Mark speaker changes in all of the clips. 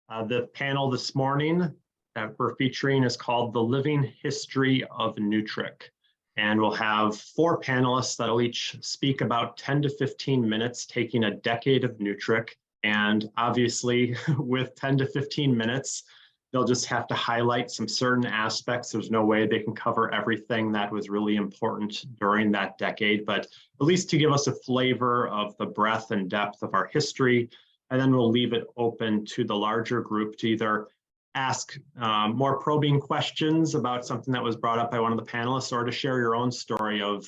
Speaker 1: The panel this morning that we're featuring is called The Living History of NWTRC. And we'll have 4 panelists that'll each speak about 10 to 15 minutes, taking a decade of NWTRC. And obviously, with 10 to 15 minutes, they'll just have to highlight some certain aspects. There's no way they can cover everything that was really important during that decade, but at least to give us a flavor of the breadth and depth of our history. And then we'll leave it open to the larger group to either ask more probing questions about something that was brought up by one of the panelists, or to share your own story of,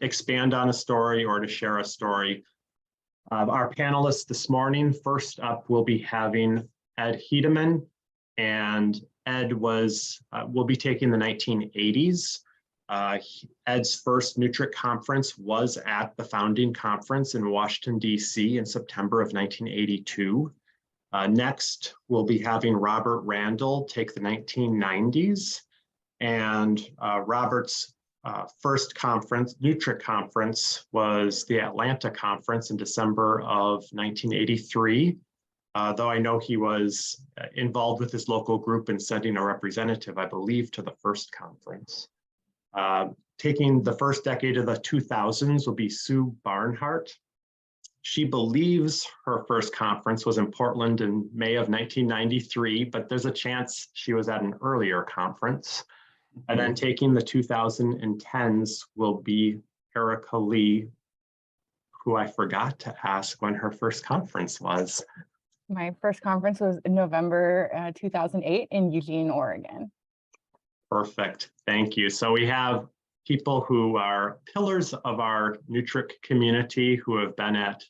Speaker 1: expand on a story or to share a story. Our panelists this morning, first up, we'll be having Ed Hedemann. And Ed will be taking the 1980s. Ed's first NWTRC conference was at the founding conference in Washington, D.C. in September of 1982. Next, we'll be having Robert Randall take the 1990s. And Robert's first conference, NWTRC conference, was the Atlanta conference in December of 1983. Though I know he was involved with his local group in sending a representative, I believe, to the first conference. Taking the first decade of the 2000s will be Sue Barnhart. She believes her first conference was in Portland in May of 1993, but there's a chance she was at an earlier conference. And then taking the 2010s will be Erica Leigh, who I forgot to ask when her first conference was.
Speaker 2: My first conference was in November 2008 in Eugene, Oregon.
Speaker 1: Perfect. Thank you. So we have people who are pillars of our NWTRC community who have been at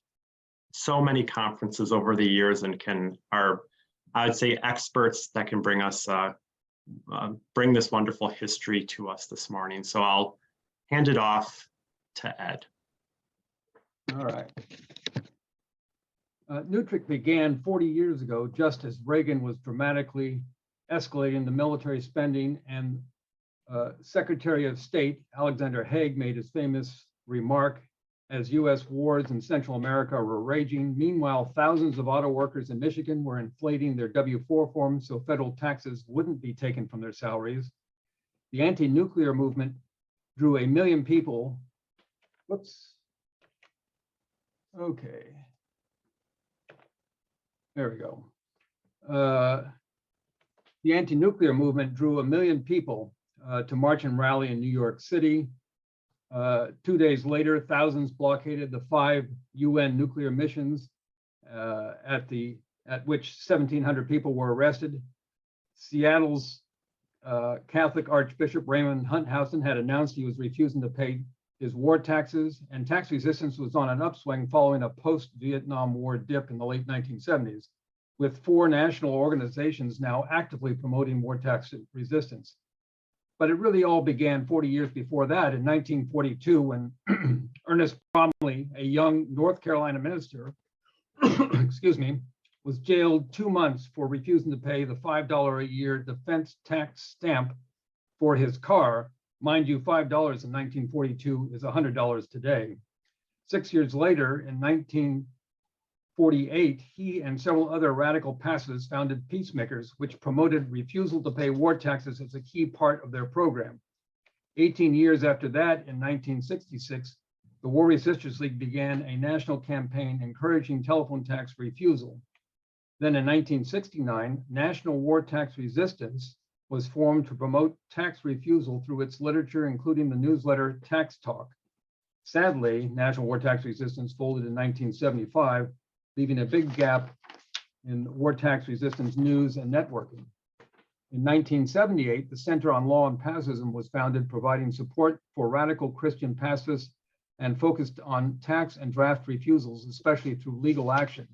Speaker 1: so many conferences over the years and are, I would say, experts that can bring us, bring this wonderful history to us this morning. So I'll hand it off to Ed.
Speaker 3: All right. NWTRC began 40 years ago, just as Reagan was dramatically escalating the military spending, and Secretary of State Alexander Haig made his famous remark, as U.S. wars in Central America were raging. Meanwhile, thousands of auto workers in Michigan were inflating their W-4 forms so federal taxes wouldn't be taken from their salaries. The anti-nuclear movement drew 1 million people. Whoops. Okay. There we go. The anti-nuclear movement drew 1 million people to march and rally in New York City. 2 days later, thousands blockaded the 5 UN nuclear missions at which 1,700 people were arrested. Seattle's Catholic Archbishop Raymond Hunthausen had announced he was refusing to pay his war taxes, and tax resistance was on an upswing following a post-Vietnam War dip in the late 1970s, with 4 national organizations now actively promoting war tax resistance. But it really all began 40 years before that, in 1942, when Ernest Bromley, a young North Carolina minister, excuse me, was jailed 2 months for refusing to pay the $5 a year defense tax stamp for his car. Mind you, $5 in 1942 is $100 today. 6 years later, in 1948, he and several other radical pacifists founded Peacemakers, which promoted refusal to pay war taxes as a key part of their program. 18 years after that, in 1966, the War Resisters League began a national campaign encouraging telephone tax refusal. Then in 1969, National War Tax Resistance was formed to promote tax refusal through its literature, including the newsletter Tax Talk. Sadly, National War Tax Resistance folded in 1975, leaving a big gap in war tax resistance news and networking. In 1978, the Center on Law and Pacifism was founded, providing support for radical Christian pacifists and focused on tax and draft refusals, especially through legal action.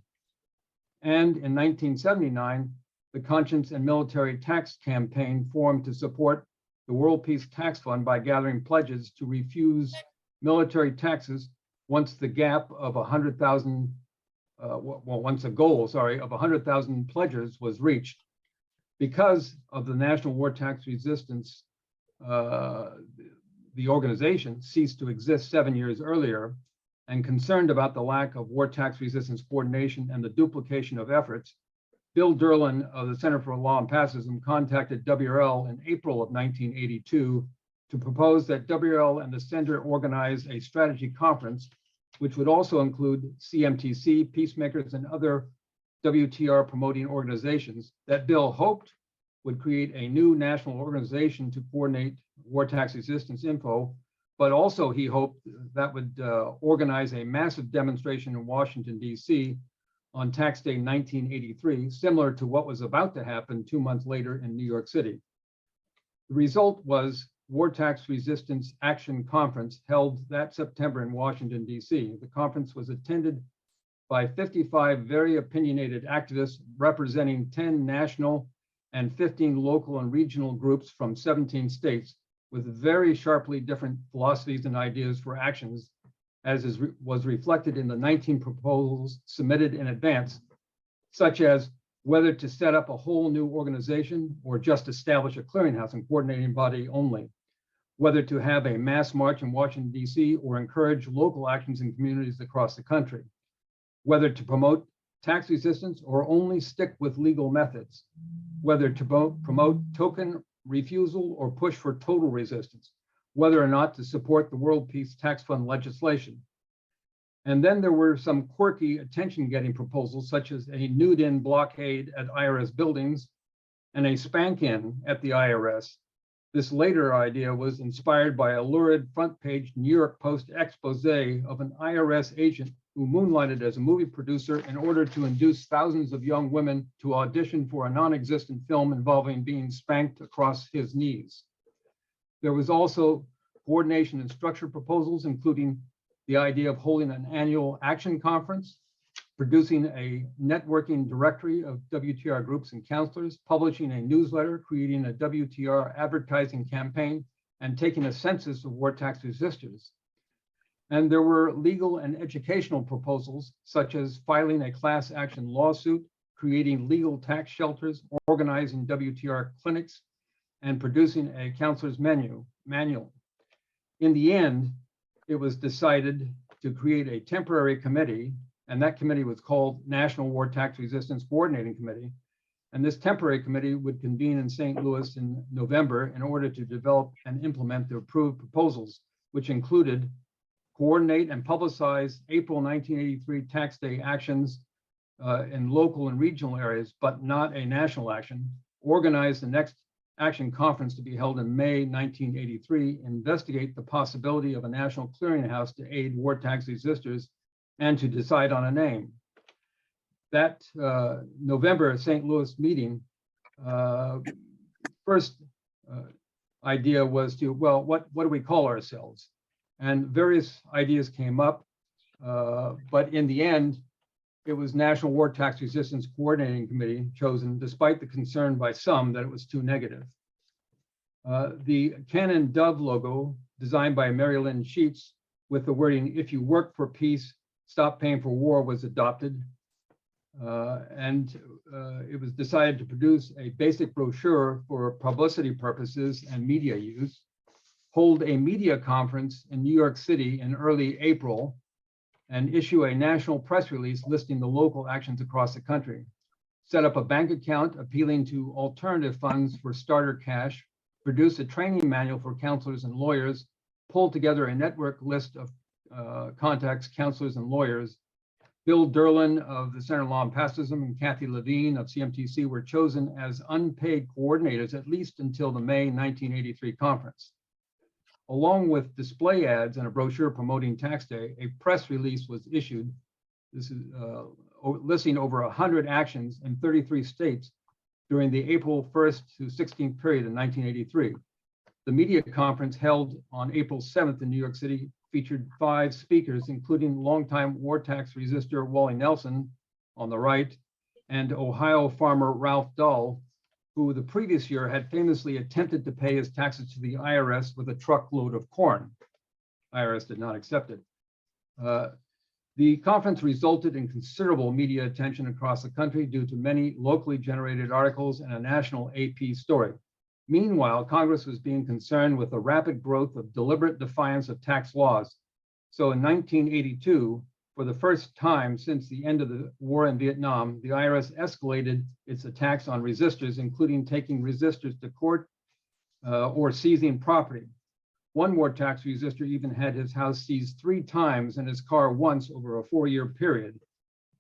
Speaker 3: And in 1979, the Conscience and Military Tax Campaign formed to support the World Peace Tax Fund by gathering pledges to refuse military taxes once the gap of 100,000, once a goal, of 100,000 pledges was reached. Because of the National War Tax Resistance, the organization ceased to exist 7 years earlier, and concerned about the lack of war tax resistance coordination and the duplication of efforts, Bill Derlin of the Center for Law and Pacifism contacted WRL in April of 1982 to propose that WRL and the center organize a strategy conference, which would also include CMTC, peacemakers, and other WTR promoting organizations that Bill hoped would create a new national organization to coordinate war tax resistance info, but also he hoped that would organize a massive demonstration in Washington, D.C. on tax day 1983, similar to what was about to happen 2 months later in New York City. The result was War Tax Resistance Action Conference held that September in Washington, D.C. The conference was attended by 55 very opinionated activists representing 10 national and 15 local and regional groups from 17 states with very sharply different philosophies and ideas for actions, as was reflected in the 19 proposals submitted in advance, such as whether to set up a whole new organization or just establish a clearinghouse and coordinating body only, whether to have a mass march in Washington, D.C. or encourage local actions in communities across the country, whether to promote tax resistance or only stick with legal methods, whether to promote token refusal or push for total resistance, whether or not to support the World Peace Tax Fund legislation. And then there were some quirky attention-getting proposals, such as a nude-in blockade at IRS buildings and a spank-in at the IRS. This later idea was inspired by a lurid front-page New York Post expose of an IRS agent who moonlighted as a movie producer in order to induce thousands of young women to audition for a non-existent film involving being spanked across his knees. There was also coordination and structure proposals, including the idea of holding an annual action conference, producing a networking directory of WTR groups and counselors, publishing a newsletter, creating a WTR advertising campaign, and taking a census of war tax resistors. And there were legal and educational proposals, such as filing a class action lawsuit, creating legal tax shelters, organizing WTR clinics, and producing a counselor's manual. In the end, it was decided to create a temporary committee, and that committee was called National War Tax Resistance Coordinating Committee. And this temporary committee would convene in St. Louis in November in order to develop and implement the approved proposals, which included coordinate and publicize April 1983 tax day actions in local and regional areas, but not a national action, organize the next action conference to be held in May 1983, investigate the possibility of a national clearinghouse to aid war tax resistors, and to decide on a name. That November St. Louis meeting, first idea was to, well, what do we call ourselves? And various ideas came up, but in the end, it was National War Tax Resistance Coordinating Committee chosen, despite the concern by some that it was too negative. The Cannon Dove logo, designed by Mary Lynn Sheets, with the wording, "If you work for peace, stop paying for war," was adopted. It was decided to produce a basic brochure for publicity purposes and media use, hold a media conference in New York City in early April, and issue a national press release listing the local actions across the country, set up a bank account appealing to alternative funds for starter cash, produce a training manual for counselors and lawyers, pull together a network list of contacts, counselors, and lawyers. Bill Derlin of the Center for Law and Pacifism and Kathy Levine of CMTC were chosen as unpaid coordinators, at least until the May 1983 conference. Along with display ads and a brochure promoting tax day, a press release was issued. This is listing over 100 actions in 33 states during the April 1st to 16th period in 1983. The media conference held on April 7th in New York City featured 5 speakers, including longtime war tax resistor Wally Nelson on the right, and Ohio farmer Ralph Dahl, who the previous year had famously attempted to pay his taxes to the IRS with a truckload of corn. IRS did not accept it. The conference resulted in considerable media attention across the country due to many locally generated articles and a national AP story. Meanwhile, Congress was being concerned with the rapid growth of deliberate defiance of tax laws. So in 1982, For the first time since the end of the war in Vietnam, the IRS escalated its attacks on resistors, including taking resistors to court or seizing property. One war tax resistor even had his house seized 3 times and his car once over a 4-year period.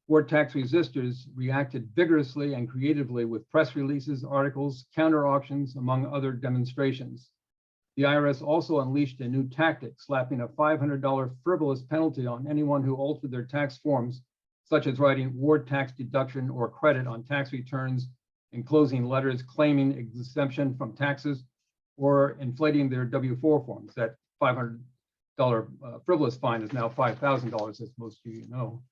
Speaker 3: War tax resistors reacted vigorously and creatively with press releases, articles, counter auctions, among other demonstrations. The IRS also unleashed a new tactic, slapping a $500 frivolous penalty on anyone who altered their tax forms, such as writing war tax deduction or credit on tax returns, enclosing letters claiming exemption from taxes, or inflating their W-4 forms. That $500 frivolous fine is now $5,000, as most of you know.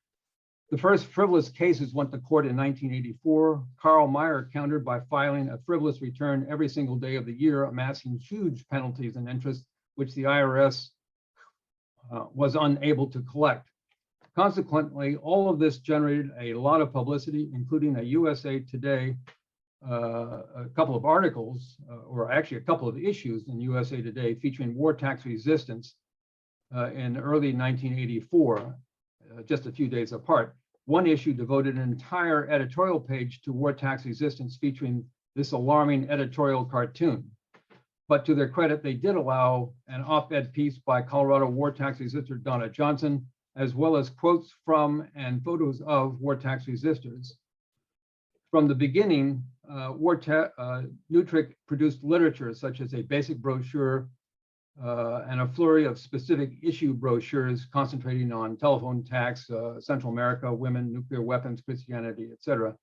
Speaker 3: The first frivolous cases went to court in 1984. Carl Meyer countered by filing a frivolous return every single day of the year, amassing huge penalties and interest, which the IRS was unable to collect. Consequently, all of this generated a lot of publicity, including a USA Today, a couple of articles, or actually a couple of issues in USA Today featuring war tax resistance in early 1984. Just a few days apart. One issue devoted an entire editorial page to war tax resistance, featuring this alarming editorial cartoon. But to their credit, they did allow an op-ed piece by Colorado war tax resistor Donna Johnson, as well as quotes from and photos of war tax resistors. From the beginning, NWTRCC produced literature such as a basic brochure and a flurry of specific issue brochures concentrating on telephone tax, Central America, women, nuclear weapons, Christianity, etc.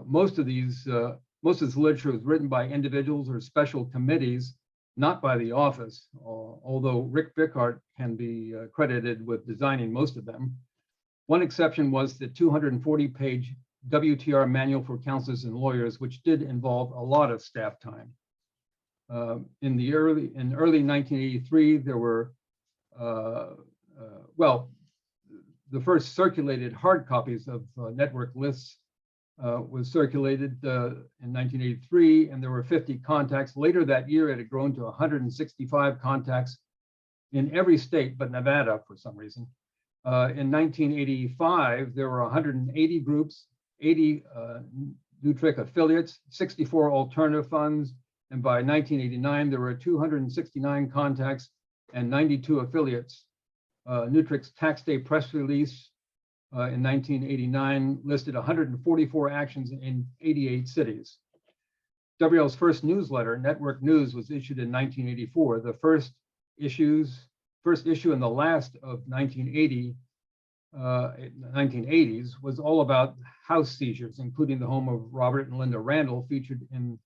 Speaker 3: Most of this literature was written by individuals or special committees, not by the office, although Rick Bickhart can be credited with designing most of them. One exception was the 240-page WTR Manual for Counselors and Lawyers, which did involve a lot of staff time. In early 1983, there were, the first circulated hard copies of network lists was circulated in 1983, and there were 50 contacts. Later that year, it had grown to 165 contacts in every state but Nevada for some reason. In 1985, there were 180 groups, 80 NWTRCC affiliates, 64 alternative funds, and by 1989, there were 269 contacts and 92 affiliates. NWTRCC's tax day press release in 1989 listed 144 actions in 88 cities. WL's first newsletter, Network News, was issued in 1984. The first issue and the last of 1980s was all about house seizures, including the home of Robert and Linda Randall, featured in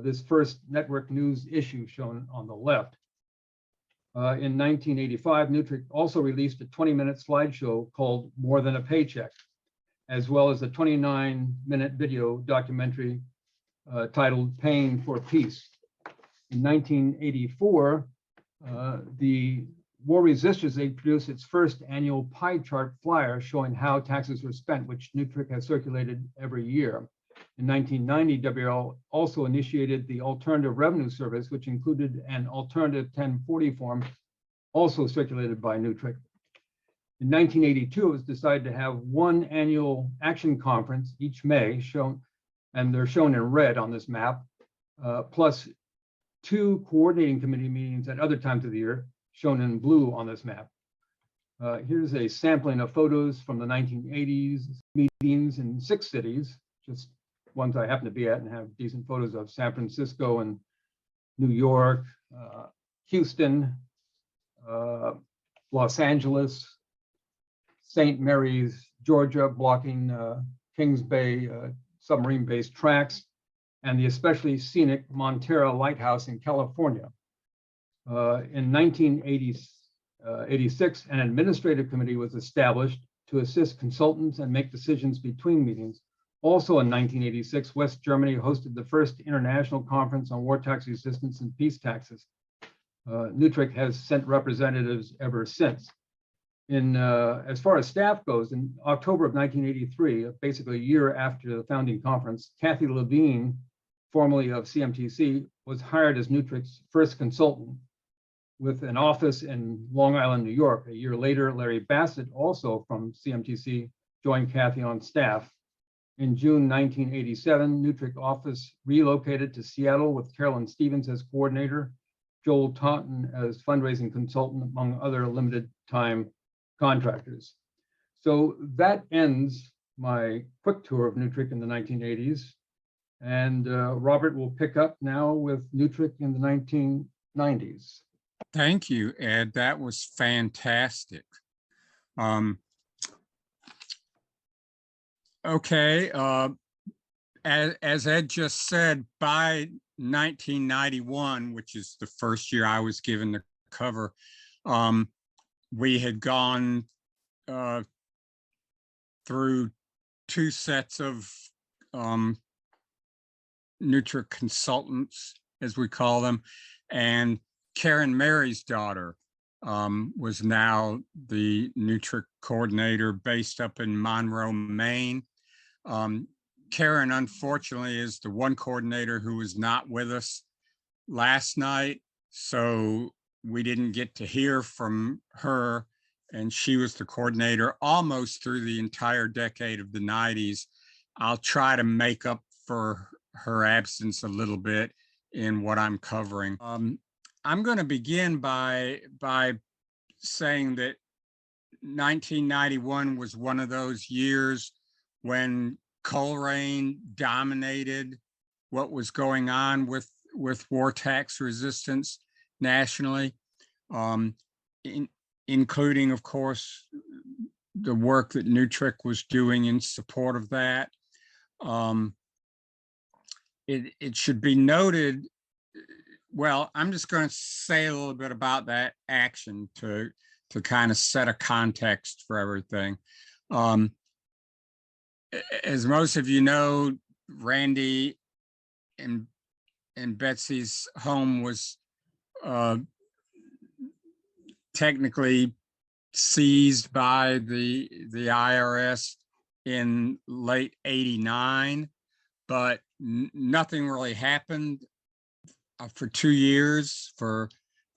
Speaker 3: this first Network News issue shown on the left. In 1985, NWTRCC also released a 20-minute slideshow called More Than a Paycheck, as well as a 29-minute video documentary titled Paying for Peace. In 1984, the War Resistors Aid produced its first annual pie chart flyer showing how taxes were spent, which NWTRCC has circulated every year. In 1990, WL also initiated the Alternative Revenue Service, which included an alternative 1040 form, also circulated by NWTRCC. In 1982, it was decided to have one annual action conference each May, and they're shown in red on this map, plus 2 coordinating committee meetings at other times of the year, shown in blue on this map. Here's a sampling of photos from the 1980s meetings in 6 cities, just ones I happen to be at and have decent photos of: San Francisco and New York, Houston, Los Angeles, St. Mary's, Georgia, blocking Kings Bay submarine-based tracks, and the especially scenic Montera Lighthouse in California. In 1986, an administrative committee was established to assist consultants and make decisions between meetings. Also in 1986, West Germany hosted the first international conference on war tax resistance and peace taxes. NWTRCC has sent representatives ever since. As far as staff goes, in October of 1983, basically a year after the founding conference, Kathy Levine, formerly of CMTC, was hired as NWTRCC's first consultant. with an office in Long Island, New York. A year later, Larry Bassett, also from CMTC, joined Kathy on staff. In June 1987, Newtrick office relocated to Seattle with Carolyn Stevens as coordinator, Joel Taunton as fundraising consultant, among other limited time contractors. So that ends my quick tour of Newtrick in the 1980s. And Robert will pick up now with Newtrick in the 1990s.
Speaker 4: Thank you, Ed. That was fantastic. Okay, as Ed just said, by 1991, which is the first year I was given the cover, we had gone through two sets of Newtrick consultants, as we call them, and Karen Mary's daughter was now the Newtrick coordinator based up in Monroe, Maine. Karen, unfortunately, is the one coordinator who was not with us last night, so we didn't get to hear from her, and she was the coordinator almost through the entire decade of the 90s. I'll try to make up for her absence a little bit in what I'm covering. I'm going to begin by saying that 1991 was one of those years when coal rain dominated what was going on with war tax resistance nationally, including, of course, the work that Newtrick was doing in support of that. It should be noted, well, I'm just going to say a little bit about that action to kind of set a context for everything. As most of you know, Randy and Betsy's home was technically seized by the IRS in late '89, but nothing really happened for 2 years. For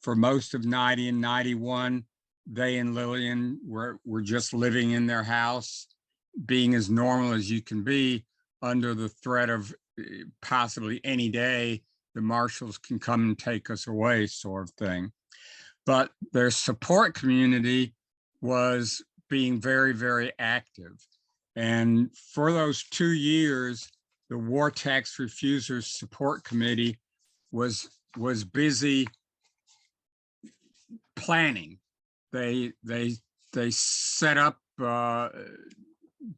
Speaker 4: most of 90 and 91, they and Lillian were just living in their house, being as normal as you can be under the threat of possibly any day the marshals can come and take us away, sort of thing. But their support community was being very, very active. And for those 2 years, the War Tax Refusers Support Committee was busy planning. They set up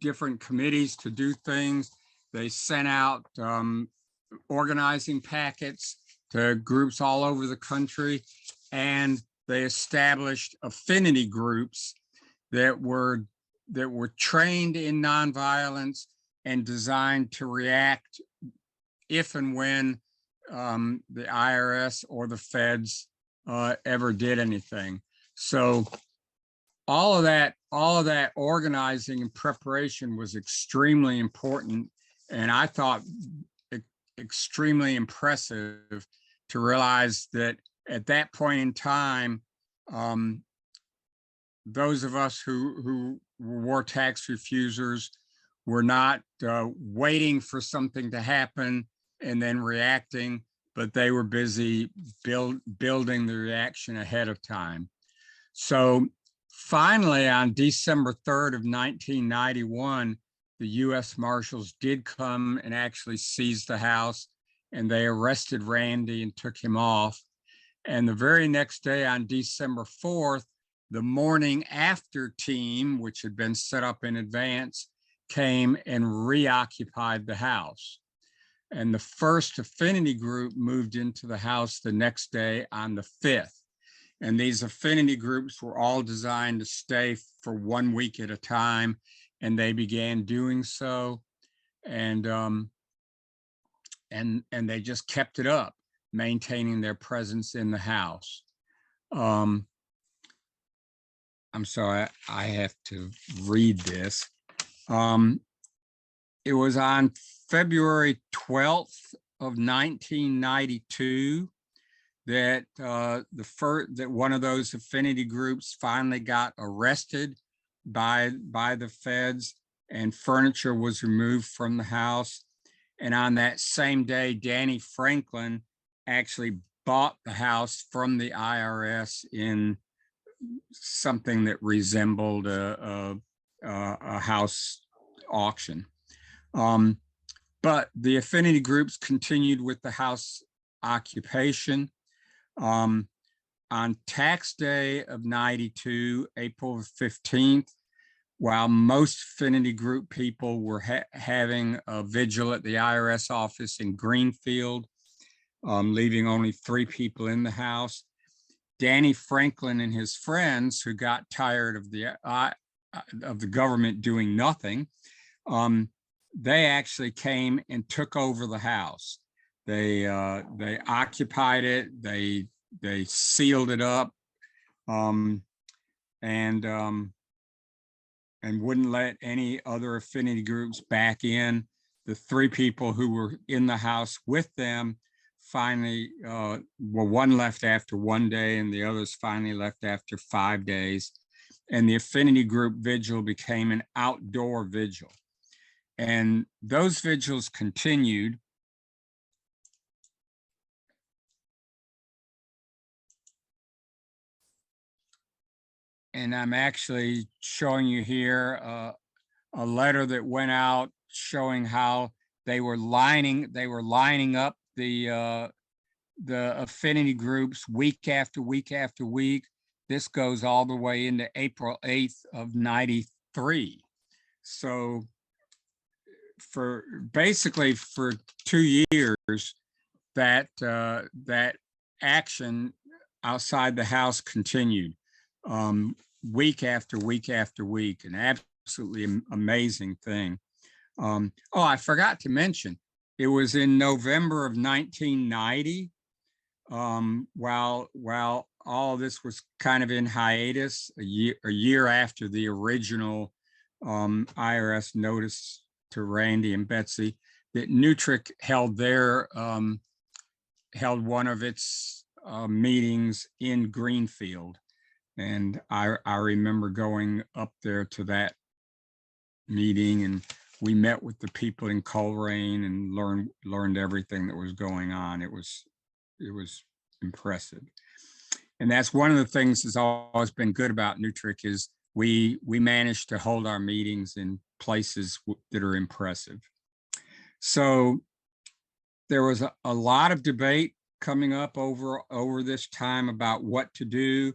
Speaker 4: different committees to do things. They sent out organizing packets to groups all over the country, and they established affinity groups that were trained in nonviolence and designed to react if and when the IRS or the feds ever did anything. So all of that organizing and preparation was extremely important, and I thought extremely impressive to realize that at that point in time, those of us who were war tax refusers were not waiting for something to happen and then reacting, but they were busy building the reaction ahead of time. So finally, on December 3rd of 1991, the U.S. Marshals did come and actually seize the house, and they arrested Randy and took him off. And the very next day, on December 4th, the morning after team, which had been set up in advance, came and reoccupied the house. And the first affinity group moved into the house the next day on the 5th. And these affinity groups were all designed to stay for 1 week at a time, and they began doing so. And they just kept it up, maintaining their presence in the house. I'm sorry, I have to read this. It was on February 12th of 1992 that that one of those affinity groups finally got arrested by the feds, and furniture was removed from the house. And on that same day, Danny Franklin actually bought the house from the IRS in something that resembled a house auction. But the affinity groups continued with the house occupation. On tax day of 92, April 15th, while most affinity group people were having a vigil at the IRS office in Greenfield, leaving only 3 people in the house, Danny Franklin and his friends, who got tired of the government doing nothing, they actually came and took over the house. They occupied it. They sealed it up, and wouldn't let any other affinity groups back in. The 3 people who were in the house with them finally, well, one left after 1 day and the others finally left after 5 days. And the affinity group vigil became an outdoor vigil. And those vigils continued. And I'm actually showing you here a letter that went out showing how they were lining up the affinity groups week after week after week. This goes all the way into April 8th of 93. So basically for 2 years, that action outside the house continued, week after week after week, an absolutely amazing thing. Oh, I forgot to mention, it was in November of 1990, while all of this was kind of in hiatus, a year after the original IRS notice to Randy and Betsy, that NWTRC held one of its meetings in Greenfield. And I remember going up there to that meeting, and we met with the people in Coleraine and learned everything that was going on. It was impressive. And that's one of the things that's always been good about NWTRC is we managed to hold our meetings in places that are impressive. So there was a lot of debate coming up over this time about what to do.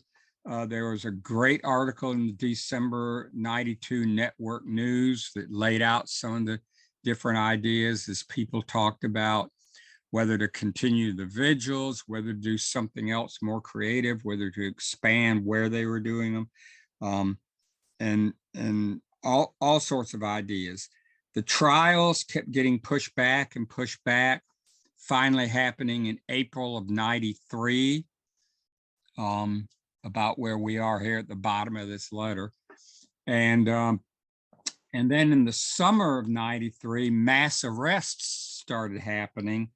Speaker 4: There was a great article in the December 92 Network News that laid out some of the different ideas as people talked about whether to continue the vigils, whether to do something else more creative, whether to expand where they were doing them, and all sorts of ideas. The trials kept getting pushed back and pushed back, finally happening in April of 93, about where we are here at the bottom of this letter. And then in the summer of 93, mass arrests started happening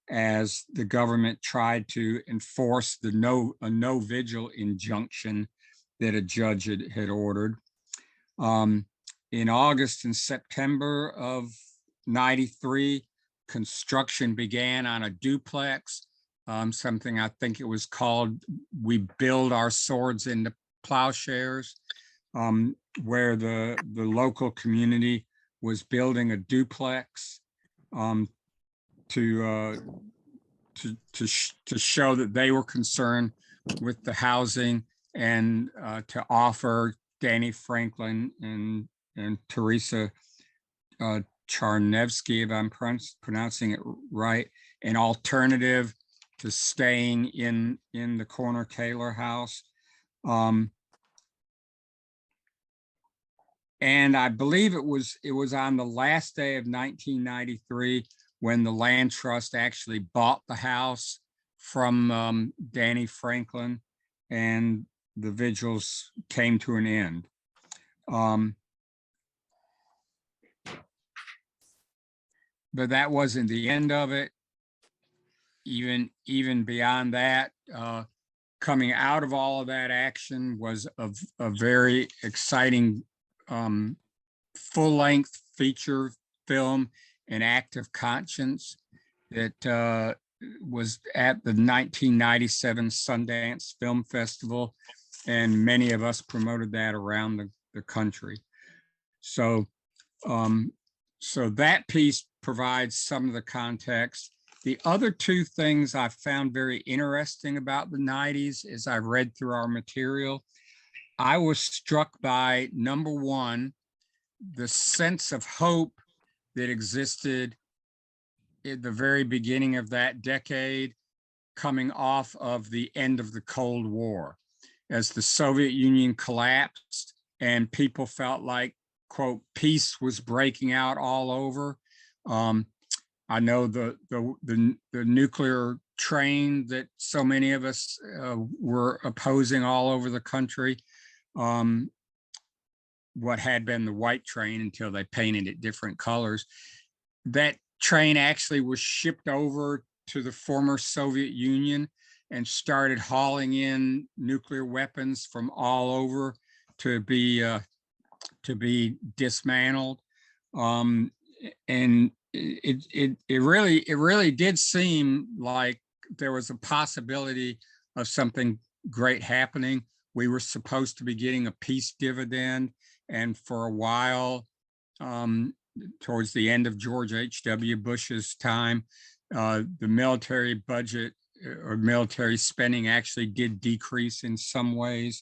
Speaker 4: as the government tried to enforce a no vigil injunction that a judge had ordered. In August and September of 93, construction began on a duplex, something I think it was called We Build Our Swords into Plowshares, where the local community was building a duplex to show that they were concerned with the housing and to offer Danny Franklin and Teresa Charnevsky, if I'm pronouncing it right, an alternative to staying in the Corner Taylor house. And I believe it was on the last day of 1993 when the land trust actually bought the house from Danny Franklin, and the vigils came to an end. But that wasn't the end of it. even beyond that, coming out of all of that action was a very exciting full-length feature film, An Act of Conscience, that was at the 1997 Sundance Film Festival, and many of us promoted that around the country. So, so that piece provides some of the context. The other two things I found very interesting about the 90s as I read through our material, I was struck by, number one, the sense of hope that existed at the very beginning of that decade, coming off of the end of the Cold War. As the Soviet Union collapsed and people felt like, quote, peace was breaking out all over. I know the nuclear train that so many of us were opposing all over the country, what had been the white train until they painted it different colors. That train actually was shipped over to the former Soviet Union and started hauling in nuclear weapons from all over to be dismantled. And it really did seem like there was a possibility of something great happening. We were supposed to be getting a peace dividend, and for a while, towards the end of George H.W. Bush's time, the military budget or military spending actually did decrease in some ways.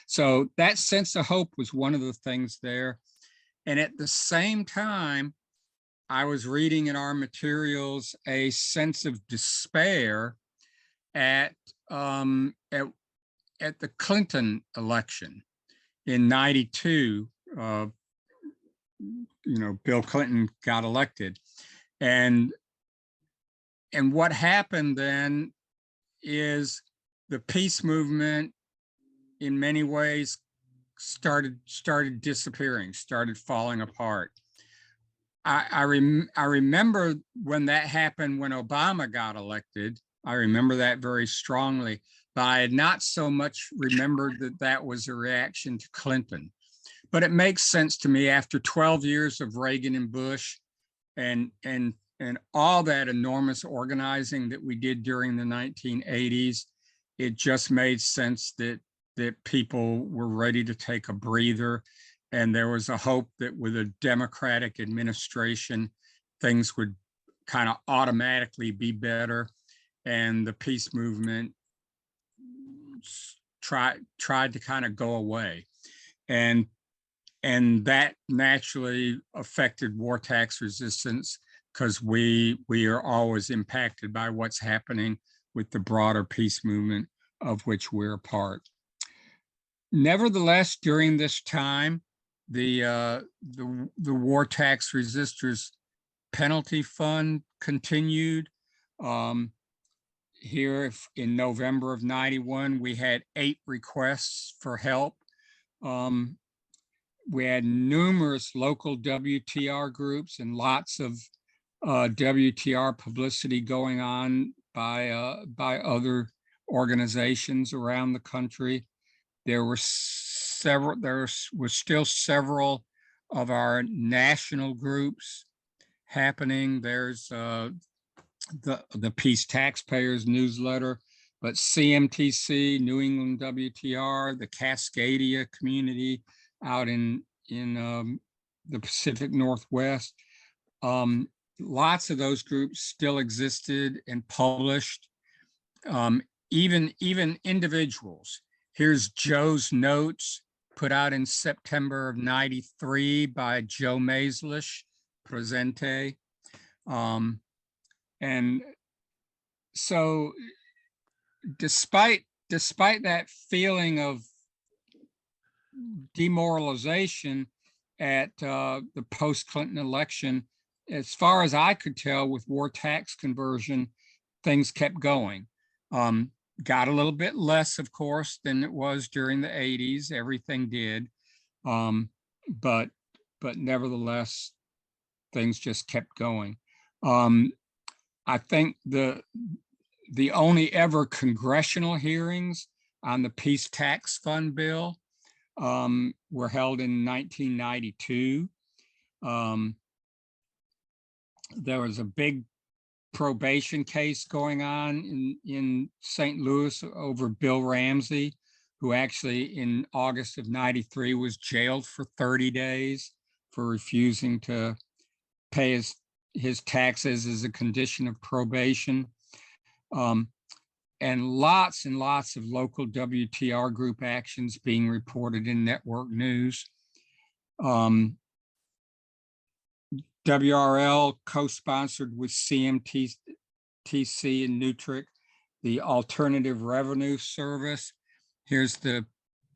Speaker 4: So that sense of hope was one of the things there. And at the same time, I was reading in our materials a sense of despair at the Clinton election in '92. Bill Clinton got elected, and what happened then is the peace movement, in many ways, started disappearing, started falling apart. I remember when that happened, when Obama got elected. I remember that very strongly, but I had not so much remembered that was a reaction to Clinton. But it makes sense to me after 12 years of Reagan and Bush and all that enormous organizing that we did during the 1980s, it just made sense that people were ready to take a breather. And there was a hope that with a Democratic administration, things would kind of automatically be better. And the peace movement tried to kind of go away. And that naturally affected war tax resistance, because we are always impacted by what's happening with the broader peace movement of which we're a part. Nevertheless, during this time, the War Tax Resisters Penalty Fund continued. Here in November of '91, we had 8 requests for help. We had numerous local WTR groups and lots of WTR publicity going on by other organizations around the country. There were still several of our national groups happening. There's the Peace Taxpayers newsletter, but CMTC, New England WTR, the Cascadia community out in the Pacific Northwest. Lots of those groups still existed and published. Even individuals. Here's Joe's notes, put out in September of '93 by Joe Maislish, Presente. And so despite that feeling of demoralization at the post-Clinton election, as far as I could tell with war tax conversion, things kept going. Got a little bit less, of course, than it was during the 80s. Everything did. But nevertheless, things just kept going. I think the the only ever congressional hearings on the Peace Tax Fund bill were held in 1992. There was a big probation case going on in St. Louis over Bill Ramsey, who actually in August of 93 was jailed for 30 days for refusing to pay his taxes as a condition of probation. And lots of local WTR group actions being reported in network news. WRL co-sponsored with CMTC in Newtrick, the Alternative Revenue Service. Here's the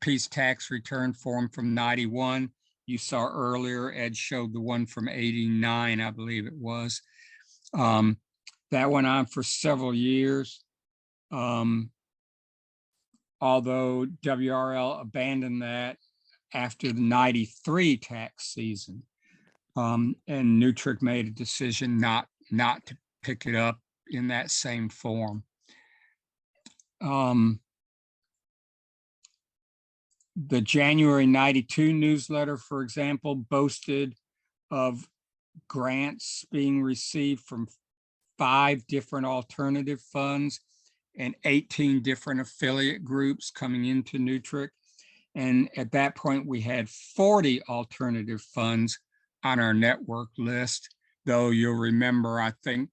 Speaker 4: Peace Tax Return Form from 91. You saw earlier, Ed showed the one from 89, I believe it was. That went on for several years. Although WRL abandoned that after the 93 tax season. And Newtrick made a decision not to pick it up in that same form. The January 92 newsletter, for example, boasted of grants being received from 5 different alternative funds and 18 different affiliate groups coming into Newtrick. And at that point, we had 40 alternative funds on our network list, though you'll remember, I think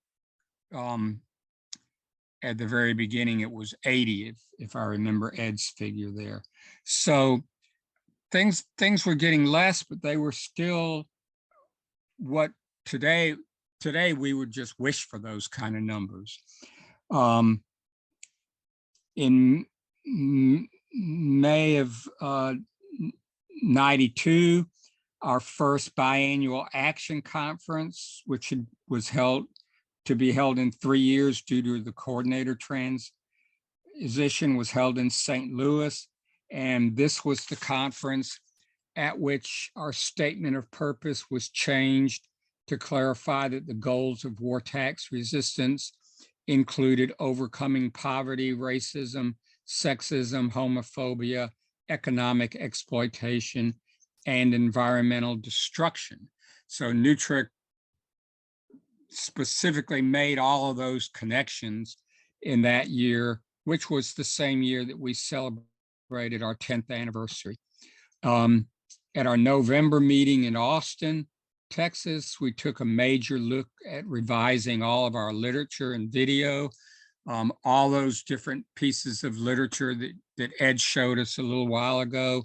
Speaker 4: at the very beginning, it was 80, if I remember Ed's figure there. So things were getting less, but they were still what today we would just wish for those kind of numbers. In May of 92, our first biannual action conference, which was to be held in 3 years due to the coordinator transition, was held in St. Louis. And this was the conference at which our statement of purpose was changed to clarify that the goals of war tax resistance included overcoming poverty, racism, sexism, homophobia, economic exploitation, and environmental destruction. So Newtrick specifically made all of those connections in that year, which was the same year that we celebrated our 10th anniversary. At our November meeting in Austin, Texas, we took a major look at revising all of our literature and video. All those different pieces of literature that Ed showed us a little while ago.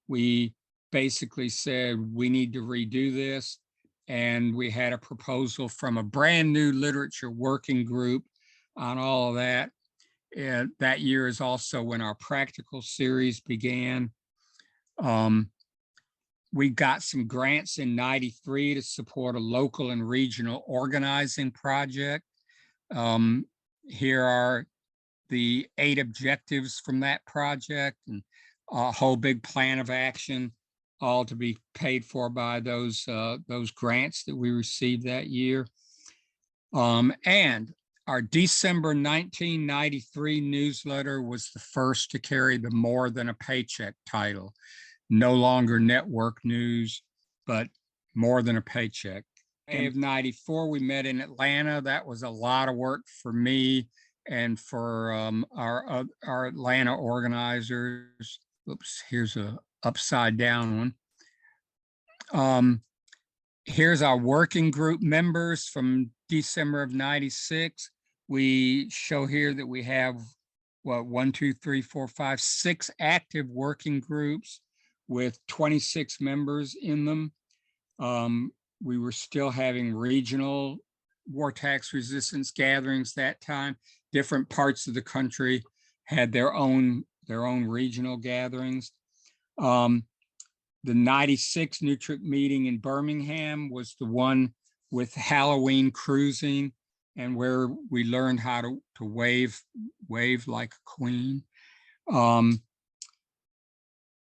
Speaker 4: We basically said, we need to redo this. And we had a proposal from a brand new literature working group on all of that. And that year is also when our practical series began. We got some grants in 93 to support a local and regional organizing project. Here are the 8 objectives from that project and a whole big plan of action, all to be paid for by those grants that we received that year. And our December 1993 newsletter was the first to carry the More Than a Paycheck title. No longer network news, but More Than a Paycheck. May of 94, we met in Atlanta. That was a lot of work for me and for our Atlanta organizers. Oops, here's a upside down one. Here's our working group members from December of 96. We show here that we have, 6 active working groups with 26 members in them. We were still having regional war tax resistance gatherings that time. Different parts of the country had their own regional gatherings. The 96 Newtrick meeting in Birmingham was the one with Halloween cruising and where we learned how to wave like a queen.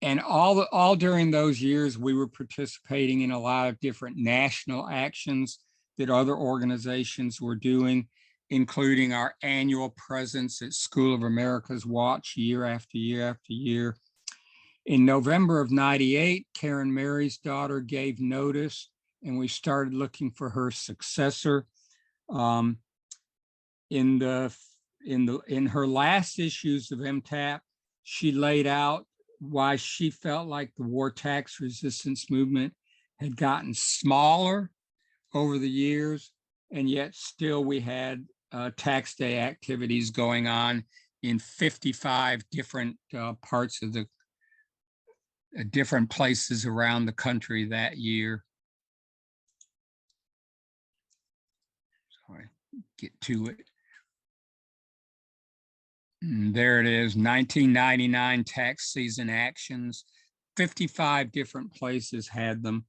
Speaker 4: And all during those years, we were participating in a lot of different national actions that other organizations were doing. including our annual presence at School of America's Watch year after year after year. In November of '98, Karen Mary's daughter gave notice, and we started looking for her successor. In her last issues of MTAP, she laid out why she felt like the war tax resistance movement had gotten smaller over the years, and yet still we had tax day activities going on in 55 different parts of the different places around the country that year. Sorry, get to it. And there it is, 1999 tax season actions. 55 different places had them.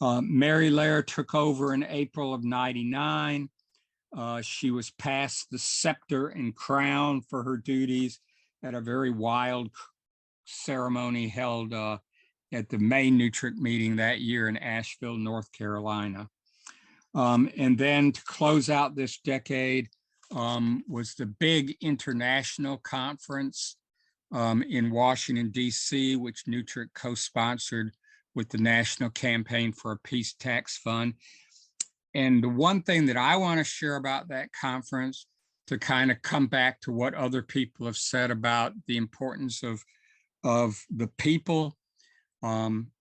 Speaker 4: Mary Lair took over in April of '99. She was passed the scepter and crown for her duties at a very wild ceremony held at the May NWTRC meeting that year in Asheville, North Carolina. And then to close out this decade was the big international conference in Washington, D.C., which NWTRC co-sponsored with the National Campaign for a Peace Tax Fund. And the one thing that I want to share about that conference, to kind of come back to what other people have said about the importance of the people,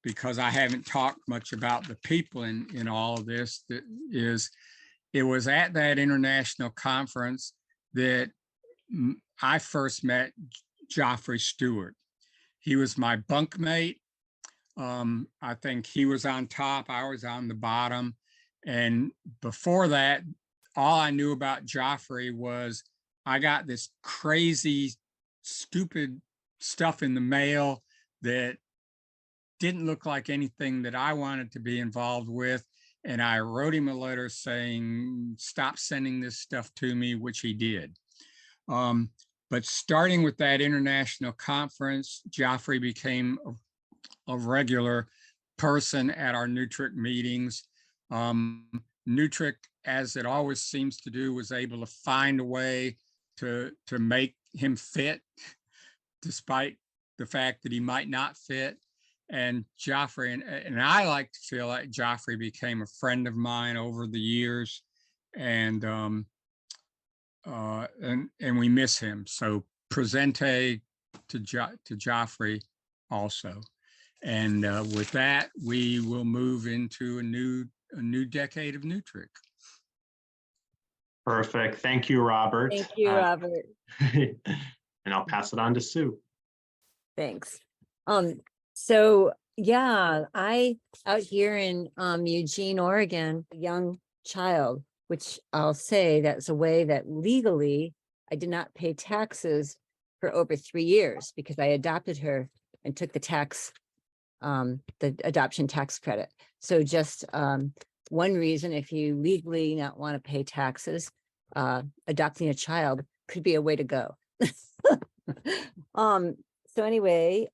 Speaker 4: because I haven't talked much about the people in all of this, that is, it was at that international conference that I first met Joffrey Stewart. He was my bunkmate. I think he was on top, I was on the bottom. And before that, all I knew about Joffrey was I got this crazy, stupid stuff in the mail that didn't look like anything that I wanted to be involved with. And I wrote him a letter saying, stop sending this stuff to me, which he did. But starting with that international conference, Joffrey became a regular person at our NWTRC meetings. NWTRC, as it always seems to do, was able to find a way to make him fit, despite the fact that he might not fit. And Joffrey, and I like to feel like Joffrey became a friend of mine over the years, and we miss him. So presente to Joffrey also. And with that, we will move into a new decade of NWTRC.
Speaker 1: Perfect. Thank you, Robert.
Speaker 5: Thank you, Robert.
Speaker 1: And I'll pass it on to Sue.
Speaker 5: Thanks. So yeah, I out here in Eugene, Oregon, a young child, which I'll say that's a way that legally I did not pay taxes for over 3 years because I adopted her and took the adoption tax credit. So just one reason, if you legally not want to pay taxes, adopting a child could be a way to go. So anyway,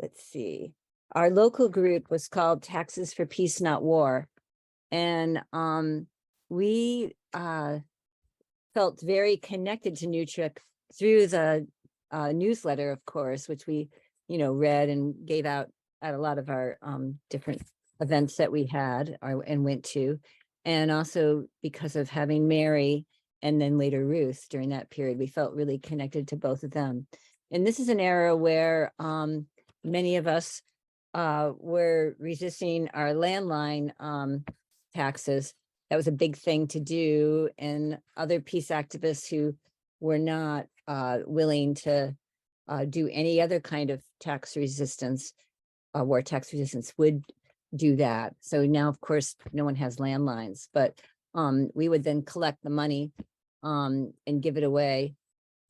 Speaker 5: let's see. Our local group was called Taxes for Peace, Not War. And we felt very connected to NWTRC through the newsletter, of course, which we, read and gave out at a lot of our different events that we had and went to. And also because of having Mary and then later Ruth during that period, we felt really connected to both of them. And this is an era where many of us were resisting our landline taxes. That was a big thing to do. And other peace activists who were not willing to do any other kind of tax resistance, war tax resistance, would do that. So now, of course, no one has landlines, but we would then collect the money and give it away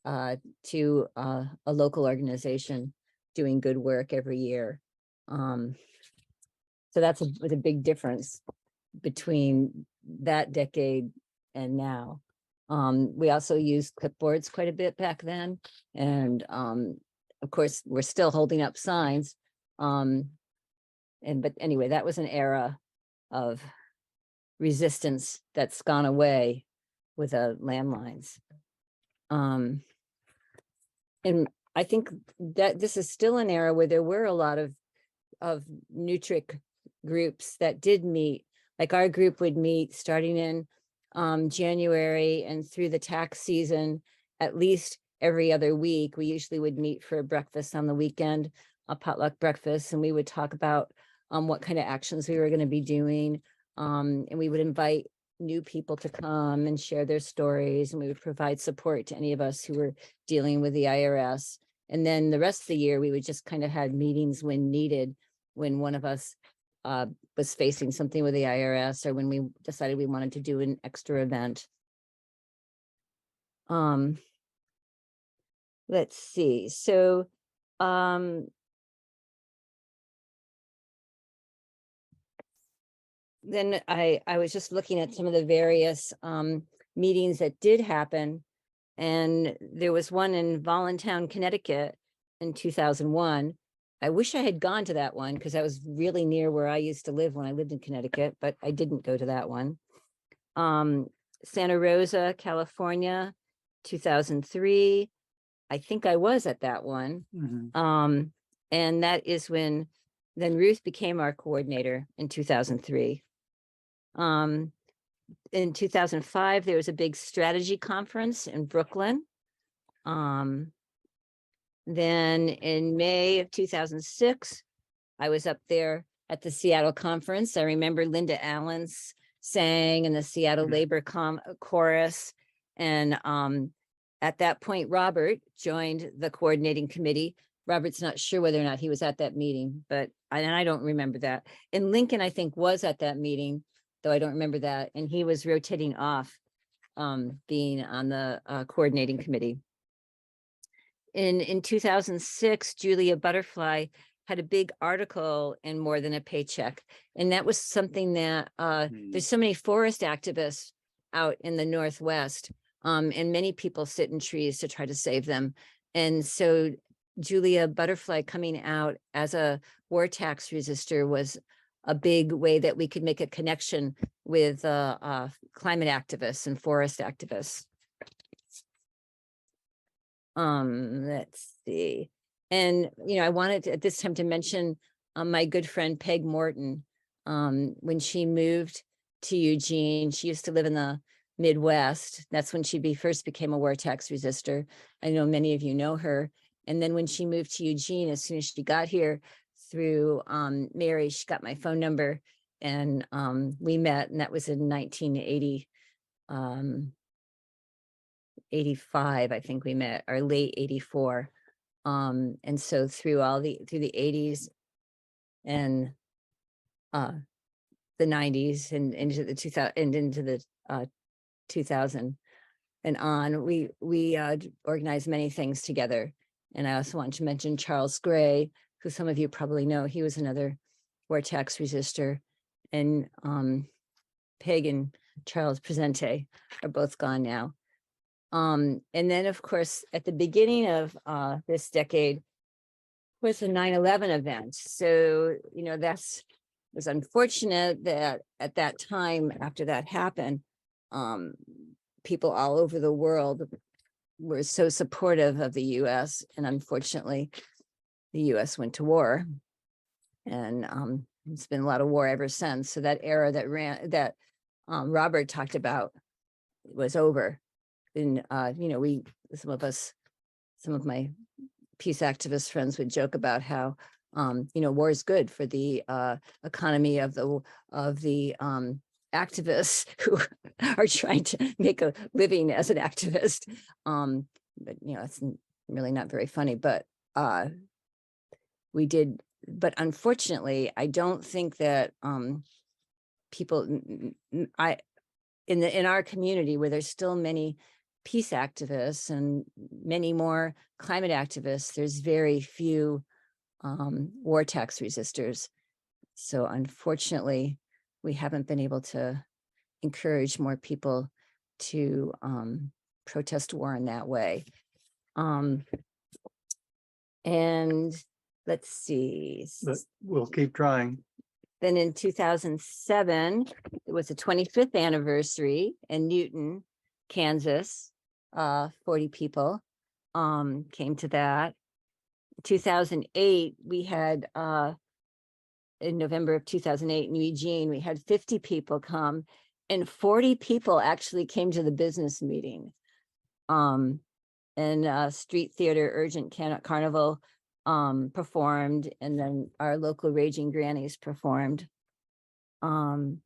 Speaker 5: to a local organization doing good work every year. So that's a big difference between that decade and now. We also used clipboards quite a bit back then. And of course, we're still holding up signs. But anyway, that was an era of resistance that's gone away. with landlines. And I think that this is still an era where there were a lot of Nutric groups that did meet. Like our group would meet starting in January and through the tax season, at least every other week. We usually would meet for a breakfast on the weekend, a potluck breakfast, and we would talk about what kind of actions we were going to be doing. And we would invite new people to come and share their stories, and we would provide support to any of us who were dealing with the IRS. And then the rest of the year, we would just kind of had meetings when needed, when one of us was facing something with the IRS, or when we decided we wanted to do an extra event. Let's see. So then I was just looking at some of the various meetings that did happen. And there was one in Voluntown, Connecticut in 2001. I wish I had gone to that one because that was really near where I used to live when I lived in Connecticut, but I didn't go to that one. Santa Rosa, California, 2003. I think I was at that one. And that is when then Ruth became our coordinator in 2003. In 2005, there was a big strategy conference in Brooklyn. Then in May of 2006, I was up there at the Seattle conference. I remember Linda Allens sang in the Seattle Labor Chorus. And at that point, Robert joined the coordinating committee. Robert's not sure whether or not he was at that meeting, but I don't remember that. And Lincoln, I think, was at that meeting, though I don't remember that. And he was rotating off being on the coordinating committee. In 2006, Julia Butterfly had a big article in More Than a Paycheck. And that was something that there's so many forest activists out in the Northwest, and many people sit in trees to try to save them. And so Julia Butterfly coming out as a war tax resistor was a big way that we could make a connection with climate activists and forest activists. Let's see. And, I wanted at this time to mention my good friend Peg Morton. When she moved to Eugene, she used to live in the Midwest. That's when she first became a war tax resistor. I know many of you know her. And then when she moved to Eugene, as soon as she got here through Mary, she got my phone number, and we met, and that was in 1980. 85, I think we met, or late 84. And so through the 80s and the 90s and into the 2000 and into the 2000 and on, we organized many things together. And I also want to mention Charles Gray, who some of you probably know. He was another war tax resistor. And Peg and Charles Presente are both gone now. And then, of course, at the beginning of this decade was the 9/11 event. So, it was unfortunate that at that time, after that happened, people all over the world were so supportive of the US. And unfortunately, the US went to war. And it's been a lot of war ever since. So that era that Robert talked about was over. And, some of my peace activist friends would joke about how, war is good for the economy of the activists who are trying to make a living as an activist. But, it's really not very funny, but we did. But unfortunately, I don't think that people, in our community where there's still many peace activists and many more climate activists, there's very few war tax resistors. So unfortunately, we haven't been able to encourage more people to protest war in that way. And let's see.
Speaker 6: But we'll keep trying.
Speaker 5: Then in 2007, it was the 25th anniversary in Newton, Kansas, 40 people came to that. 2008, we had in November of 2008 in Eugene, we had 50 people come, and 40 people actually came to the business meeting. And Street Theater Urgent Carnival performed, and then our local Raging Grannies performed. And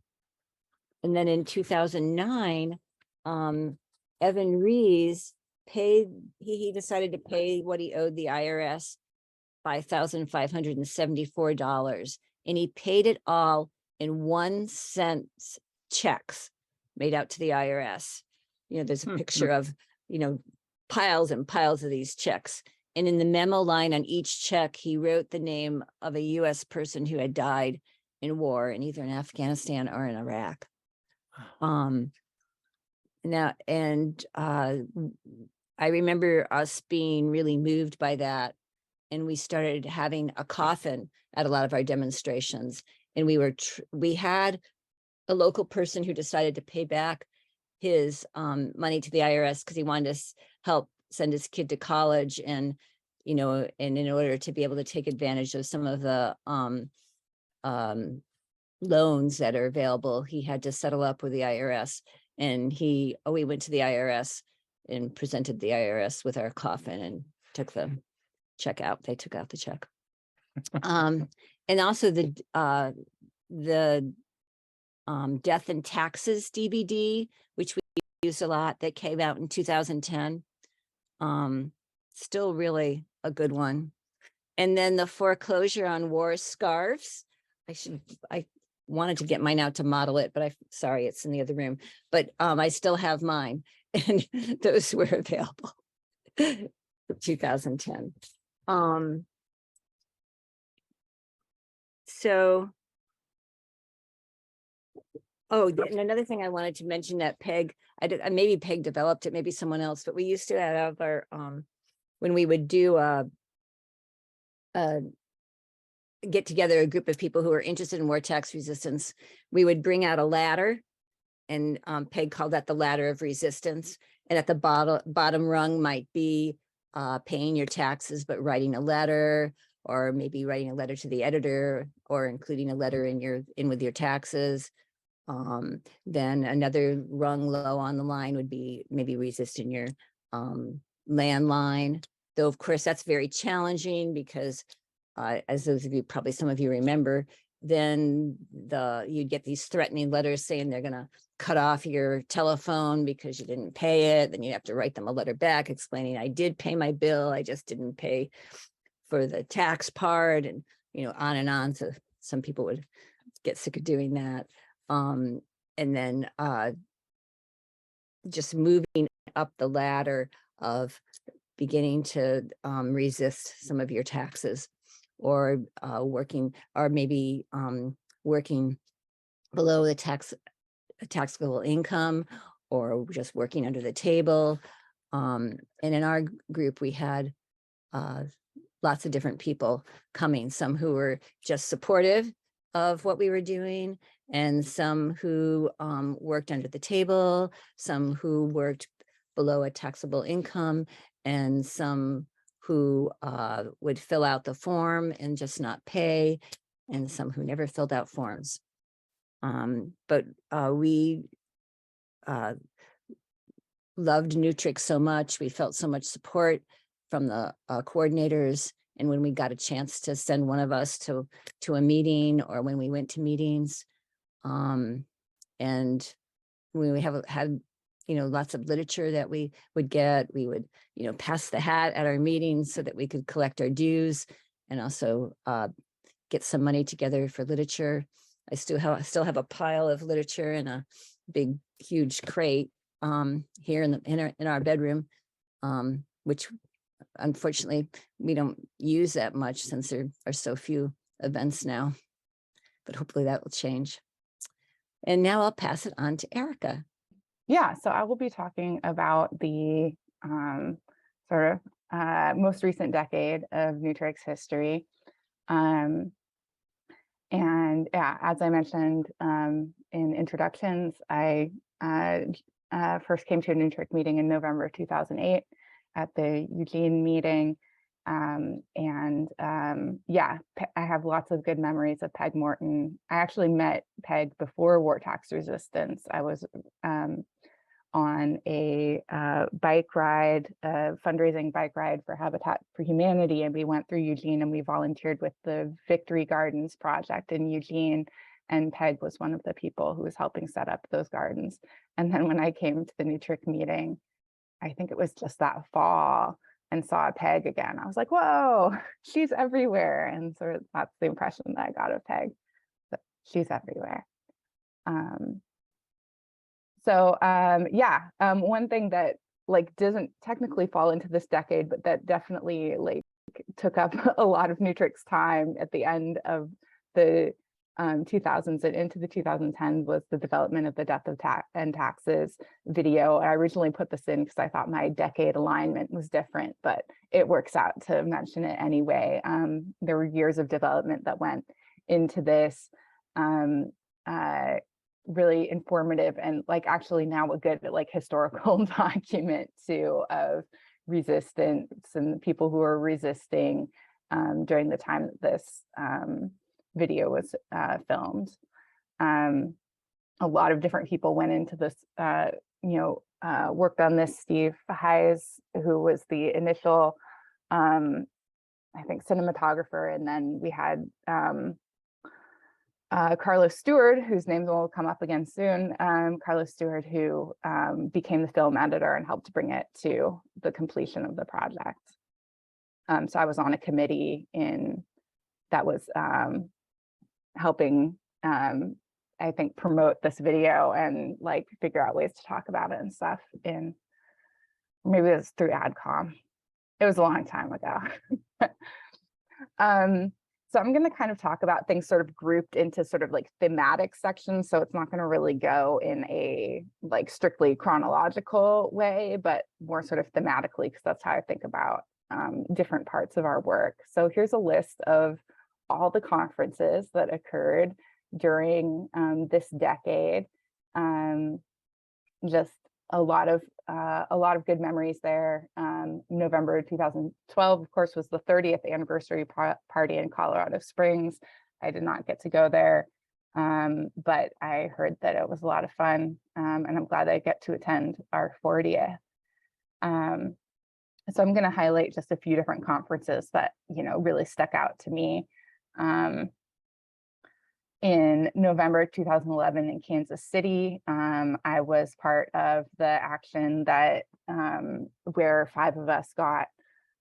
Speaker 5: then in 2009, Evan Rees paid, he decided to pay what he owed the IRS, $5,574. And he paid it all in 1 cent checks made out to the IRS. You know, there's a picture of, you know, piles and piles of these checks. And in the memo line on each check, he wrote the name of a US person who had died in war in either in Afghanistan or in Iraq. I remember us being really moved by that. And we started having a coffin at a lot of our demonstrations. And we had a local person who decided to pay back his money to the IRS because he wanted to help send his kid to college, and you know, and in order to be able to take advantage of some of the loans that are available, he had to settle up with the IRS. And we went to the IRS and presented the IRS with our coffin and took the check out. They took out the check. And also the Death and Taxes DVD, which we used a lot, that came out in 2010. Still really a good one. And then the foreclosure on war scarves. I wanted to get mine out to model it, but sorry, it's in the other room, but I still have mine, and those were available for 2010. And another thing I wanted to mention that Peg, maybe Peg developed it, maybe someone else, but we used to have our, when we would do get together a group of people who were interested in war tax resistance, we would bring out a ladder, and Peg called that the ladder of resistance. And at the bottom rung might be paying your taxes, but writing a letter, or maybe writing a letter to the editor, or including a letter in with your taxes. Then another rung low on the line would be maybe resisting your landline. Though, of course, that's very challenging because as those of you, probably some of you remember, then you'd get these threatening letters saying they're going to cut off your telephone because you didn't pay it. Then you have to write them a letter back explaining, I did pay my bill, I just didn't pay for the tax part, and you know, on and on. So some people would get sick of doing that. And then just moving up the ladder of beginning to resist some of your taxes, or working, or maybe working below the taxable income, or just working under the table. And in our group, we had lots of different people coming, some who were just supportive of what we were doing, and some who worked under the table, some who worked below a taxable income, and some who would fill out the form and just not pay, and some who never filled out forms. But we loved NWTRC so much. We felt so much support from the coordinators. And when we got a chance to send one of us to a meeting, or when we went to meetings, and we had you know, lots of literature that we would get, we would, you know, pass the hat at our meetings so that we could collect our dues, and also get some money together for literature. I still have a pile of literature in a big, huge crate here in our bedroom, which unfortunately we don't use that much since there are so few events now, but hopefully that will change. And now I'll pass it on to Erica.
Speaker 2: Yeah, so I will be talking about the sort of most recent decade of NWTRC's history. And yeah, as I mentioned in introductions, I first came to a Newtrick meeting in November 2008 at the Eugene meeting. Yeah, I have lots of good memories of Peg Morton. I actually met Peg before war tax resistance. I was on a bike ride, fundraising bike ride for Habitat for Humanity, and we went through Eugene and we volunteered with the Victory Gardens project in Eugene, and Peg was one of the people who was helping set up those gardens. And then when I came to the Newtrick meeting, I think it was just that fall, and saw Peg again, I was like, whoa, she's everywhere. And sort of that's the impression that I got of Peg, that she's everywhere. One thing that like doesn't technically fall into this decade, but that definitely like took up a lot of Newtrick's time at the end of the 2000s and into the 2010s was the development of the Death of Taxes video. I originally put this in because I thought my decade alignment was different, but it works out to mention it anyway. There were years of development that went into this, really informative and like actually now a good like historical document too of resistance and the people who were resisting during the time that this video was filmed. A lot of different people went into this, worked on this. Steve Hayes, who was the initial, I think, cinematographer, and then we had Carlos Stewart, whose name will come up again soon. Carlos Stewart, who became the film editor and helped bring it to the completion of the project. So I was on a committee that was helping, I think, promote this video and like figure out ways to talk about it and stuff. Maybe it was through AdCom. It was a long time ago. So I'm going to kind of talk about things sort of grouped into sort of like thematic sections. So it's not going to really go in a like strictly chronological way, but more sort of thematically, because that's how I think about different parts of our work. So here's a list of all the conferences that occurred during this decade. Just a lot of good memories there. November 2012, of course, was the 30th anniversary party in Colorado Springs. I did not get to go there, but I heard that it was a lot of fun, and I'm glad I get to attend our 40th. So I'm going to highlight just a few different conferences that really stuck out to me. In November 2011 in Kansas City, I was part of the action that where 5 of us got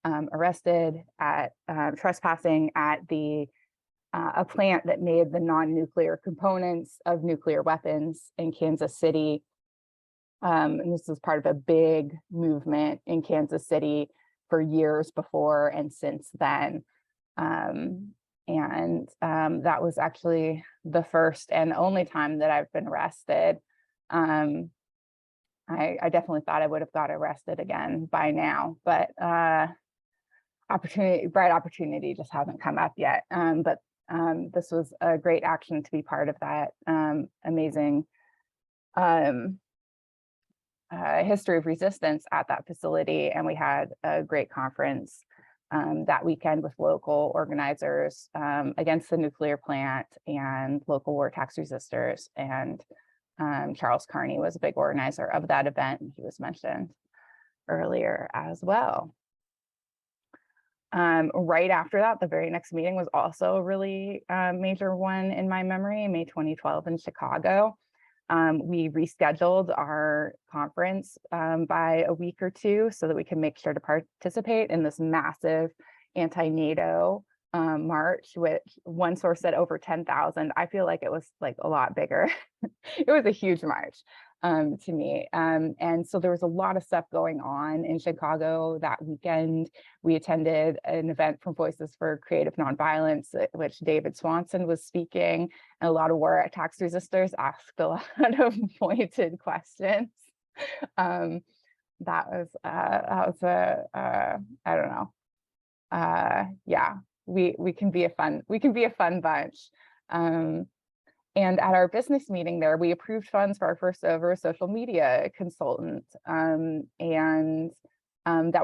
Speaker 2: arrested at trespassing at a plant that made the non-nuclear components of nuclear weapons in Kansas City. And this was part of a big movement in Kansas City for years before and since then. That was actually the first and only time that I've been arrested. I definitely thought I would have got arrested again by now, but bright opportunity just hasn't come up yet. But this was a great action to be part of that amazing history of resistance at that facility. And we had a great conference that weekend with local organizers against the nuclear plant and local war tax resistors. And Charles Carney was a big organizer of that event. He was mentioned earlier as well. Right after that, the very next meeting was also a really major one in my memory, May 2012 in Chicago. We rescheduled our conference by a week or two so that we can make sure to participate in this massive anti-NATO march, which one source said over 10,000. I feel like it was like a lot bigger. It was a huge march to me. And so there was a lot of stuff going on in Chicago that weekend. We attended an event from Voices for Creative Nonviolence, which David Swanson was speaking, and a lot of war tax resistors asked a lot of pointed questions. That was I don't know. Yeah, we can be a fun bunch. And at our business meeting there, we approved funds for our first ever social media consultant. That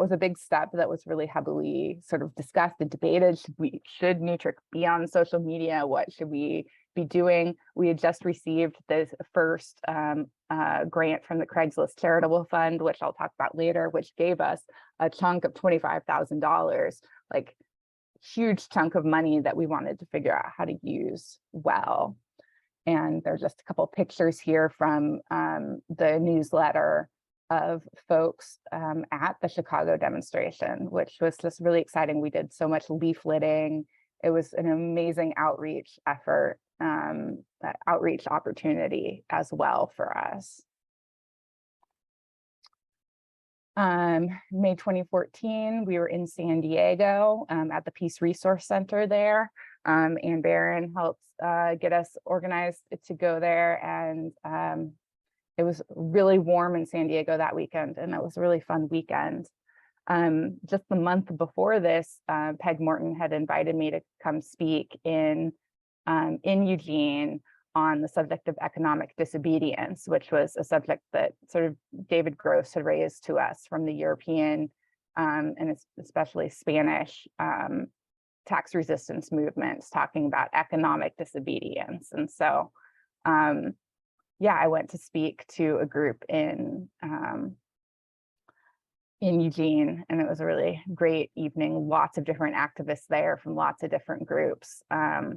Speaker 2: was a big step that was really heavily sort of discussed and debated. Should Nutric be on social media? What should we be doing? We had just received the first grant from the Craigslist Charitable Fund, which I'll talk about later, which gave us a chunk of $25,000, like huge chunk of money that we wanted to figure out how to use well. And there's just a couple of pictures here from the newsletter of folks at the Chicago demonstration, which was just really exciting. We did so much leafleting. It was an amazing outreach effort, outreach opportunity as well for us. May 2014, we were in San Diego at the Peace Resource Center there. Ann Barron helped get us organized to go there, and it was really warm in San Diego that weekend, and it was a really fun weekend. Just the month before this, Peg Morton had invited me to come speak in Eugene on the subject of economic disobedience, which was a subject that sort of David Gross had raised to us from the European and especially Spanish tax resistance movements, talking about economic disobedience. And so, yeah, I went to speak to a group in Eugene, and it was a really great evening. Lots of different activists there from lots of different groups. I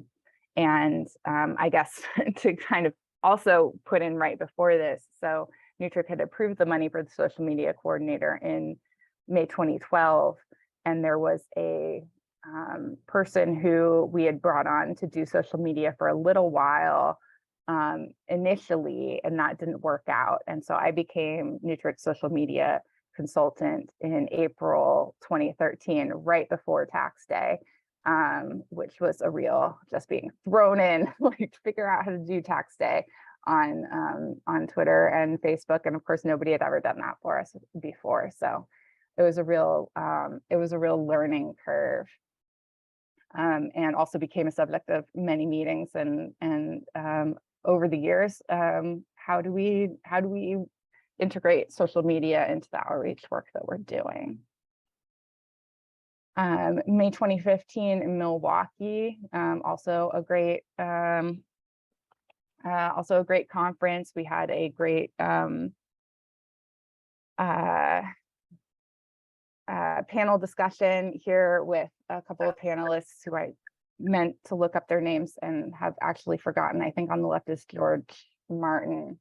Speaker 2: guess to kind of also put in right before this, so Nutric had approved the money for the social media coordinator in May 2012, and there was a person who we had brought on to do social media for a little while initially, and that didn't work out. And so I became Nutric's social media consultant in April 2013, right before tax day, which was a real just being thrown in, like to figure out how to do tax day on Twitter and Facebook. And of course, nobody had ever done that for us before. So it was a real learning curve. And also became a subject of many meetings and over the years, how do we integrate social media into the outreach work that we're doing? May 2015 in Milwaukee, also a great conference. We had a great panel discussion here with a couple of panelists who I meant to look up their names and have actually forgotten. I think on the left is George Martin.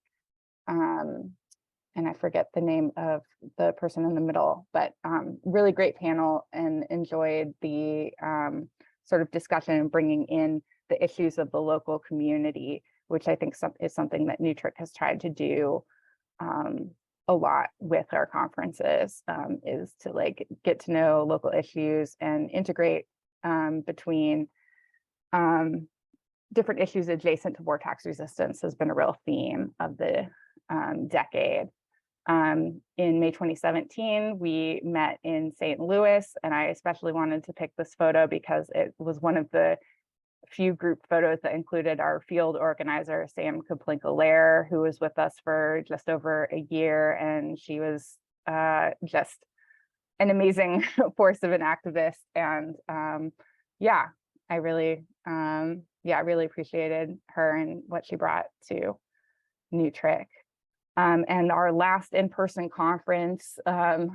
Speaker 2: And I forget the name of the person in the middle, but really great panel, and enjoyed the sort of discussion and bringing in the issues of the local community, which I think is something that Nutric has tried to do a lot with our conferences, is to like get to know local issues and integrate between different issues adjacent to war tax resistance has been a real theme of the decade. In May 2017, we met in St. Louis, and I especially wanted to pick this photo because it was one of the few group photos that included our field organizer, Sam Kaplinka-Lair, who was with us for just over a year, and she was just an amazing force of an activist. And yeah, I really appreciated her and what she brought to Nutric. And our last in-person conference for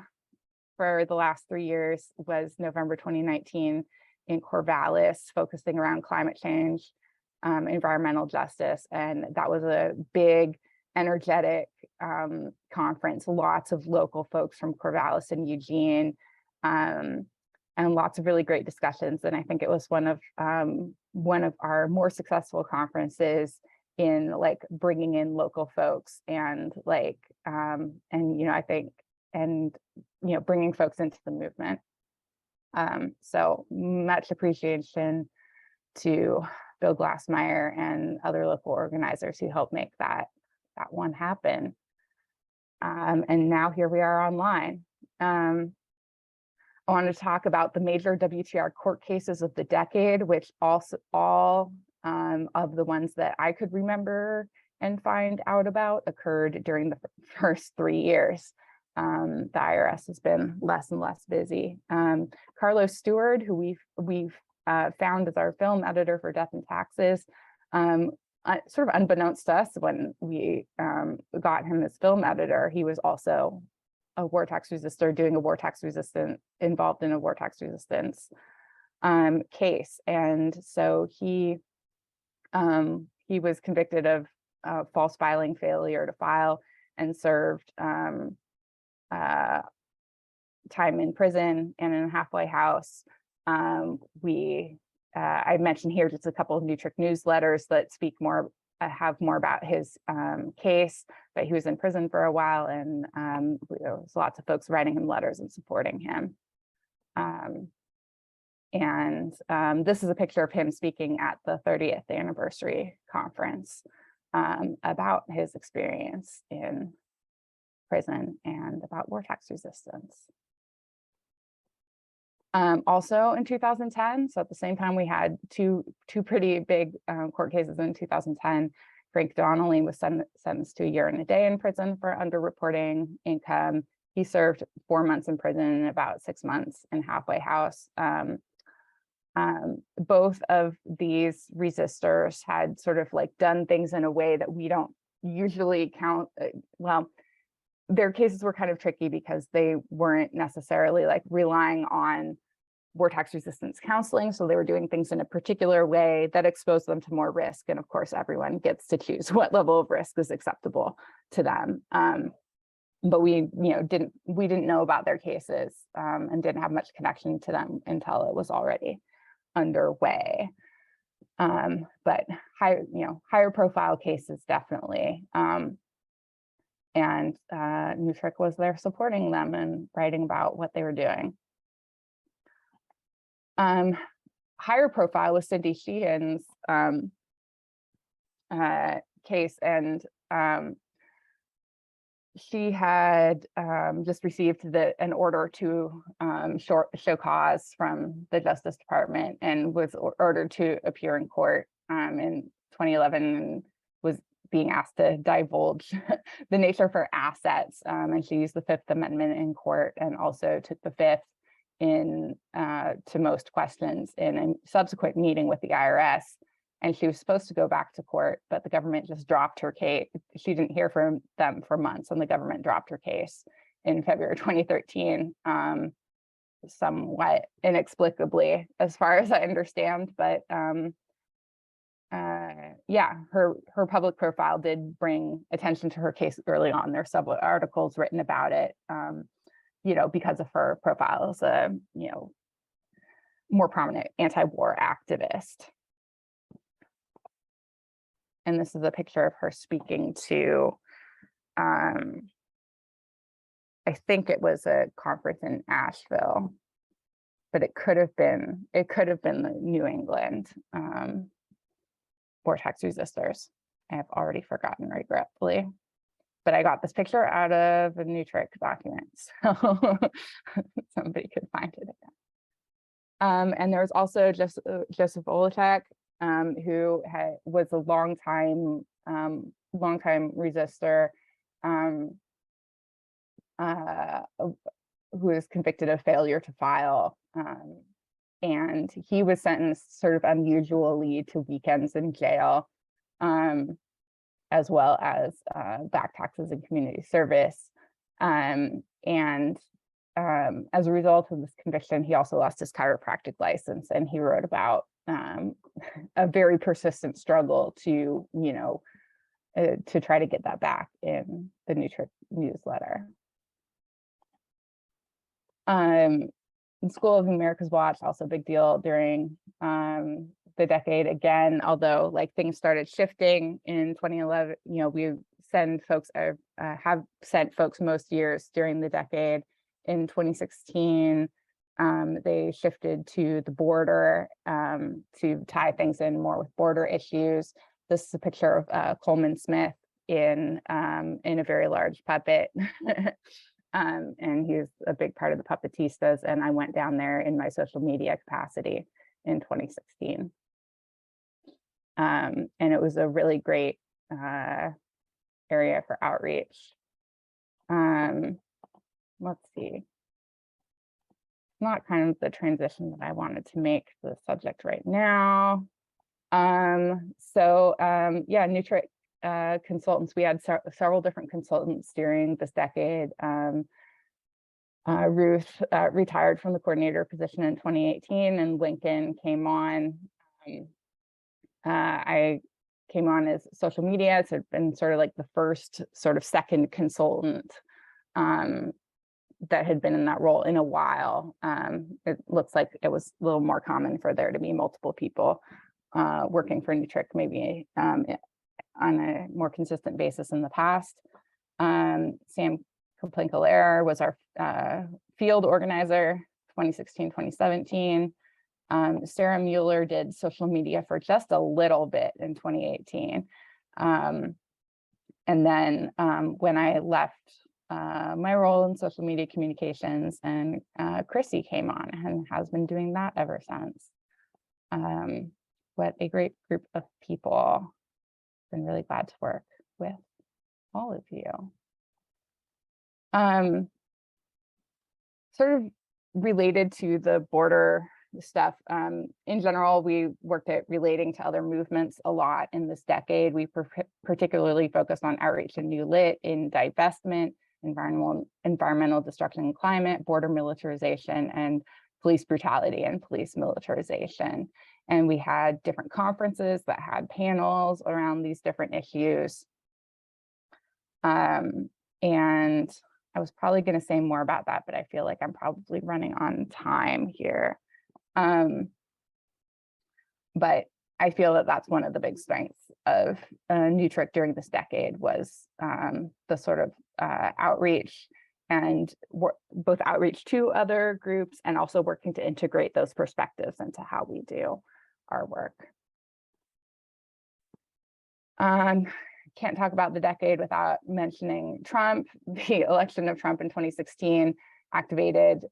Speaker 2: the last 3 years was November 2019 in Corvallis, focusing around climate change, environmental justice. And that was a big, energetic conference. Lots of local folks from Corvallis and Eugene, and lots of really great discussions. And I think it was one of our more successful conferences in like bringing in local folks and like, I think, bringing folks into the movement. So much appreciation to Bill Glassmeyer and other local organizers who helped make that one happen. And now here we are online. I want to talk about the major WTR court cases of the decade, which also all of the ones that I could remember and find out about occurred during the first 3 years. The IRS has been less and less busy. Carlos Stewart, who we've found as our film editor for Death and Taxes, sort of unbeknownst to us when we got him as film editor, he was also a war tax resistor involved in a war tax resistance case. And so he was convicted of false filing, failure to file, and served time in prison and in a halfway house. I mentioned here just a couple of NWTRC newsletters that speak more, have more about his case, but he was in prison for a while, and there was lots of folks writing him letters and supporting him. This is a picture of him speaking at the 30th anniversary conference about his experience in prison and about war tax resistance. Also in 2010, so at the same time we had two pretty big court cases in 2010, Frank Donnelly was sentenced to 1 year and a day in prison for underreporting income. He served 4 months in prison and about 6 months in halfway house. Both of these resistors had sort of like done things in a way that we don't usually count. Well, their cases were kind of tricky because they weren't necessarily like relying on war tax resistance counseling. So they were doing things in a particular way that exposed them to more risk. And of course, everyone gets to choose what level of risk is acceptable to them. But we didn't know about their cases and didn't have much connection to them until it was already underway. But higher profile cases definitely. And NWTRC was there supporting them and writing about what they were doing. Higher profile was Cindy Sheehan's case, and she had just received an order to show cause from the Justice Department and was ordered to appear in court in 2011 and was being asked to divulge the nature of her assets. And she used the Fifth Amendment in court and also took the Fifth to most questions in a subsequent meeting with the IRS. And she was supposed to go back to court, but the government just dropped her case. She didn't hear from them for months, and the government dropped her case in February 2013, somewhat inexplicably, as far as I understand. But yeah, her public profile did bring attention to her case early on. There's several articles written about it, because of her profile as a, more prominent anti-war activist. And this is a picture of her speaking to, I think it was a conference in Asheville, but it could have been the New England war tax resistors. I have already forgotten, regretfully, but I got this picture out of a NWTRC document, so somebody could find it again. And there was also Joseph Olechek, who was a longtime resistor, who was convicted of failure to file, and he was sentenced sort of unusually to weekends in jail, as well as back taxes and community service. And as a result of this conviction, he also lost his chiropractic license, and he wrote about a very persistent struggle to try to get that back in the NWTRC newsletter. The School of America's Watch, also a big deal during the decade again, although like things started shifting in 2011. We send folks, have sent folks most years during the decade. In 2016, they shifted to the border to tie things in more with border issues. This is a picture of Coleman Smith in a very large puppet. And he's a big part of the Puppetistas, and I went down there in my social media capacity in 2016. And it was a really great area for outreach. Let's see. Not kind of the transition that I wanted to make to the subject right now. Yeah, NWTRC consultants, we had several different consultants during this decade. Ruth retired from the coordinator position in 2018, and Lincoln came on. I came on as social media. So it's been sort of like the first sort of second consultant that had been in that role in a while. It looks like it was a little more common for there to be multiple people working for NWTRC, maybe on a more consistent basis in the past. Sam Kaplinka was our field organizer, 2016, 2017. Sarah Mueller did social media for just a little bit in 2018. And then when I left my role in social media communications, and Chrissy came on and has been doing that ever since. What a great group of people. Been really glad to work with all of you. Sort of related to the border stuff, in general, we worked at relating to other movements a lot in this decade. We particularly focused on outreach and new lit in divestment, environmental destruction and climate, border militarization, and police brutality and police militarization. And we had different conferences that had panels around these different issues. And I was probably going to say more about that, but I feel like I'm probably running on time here. But I feel that that's one of the big strengths of NWTRC during this decade was the sort of outreach, and both outreach to other groups and also working to integrate those perspectives into how we do our work. Can't talk about the decade without mentioning Trump. The election of Trump in 2016 activated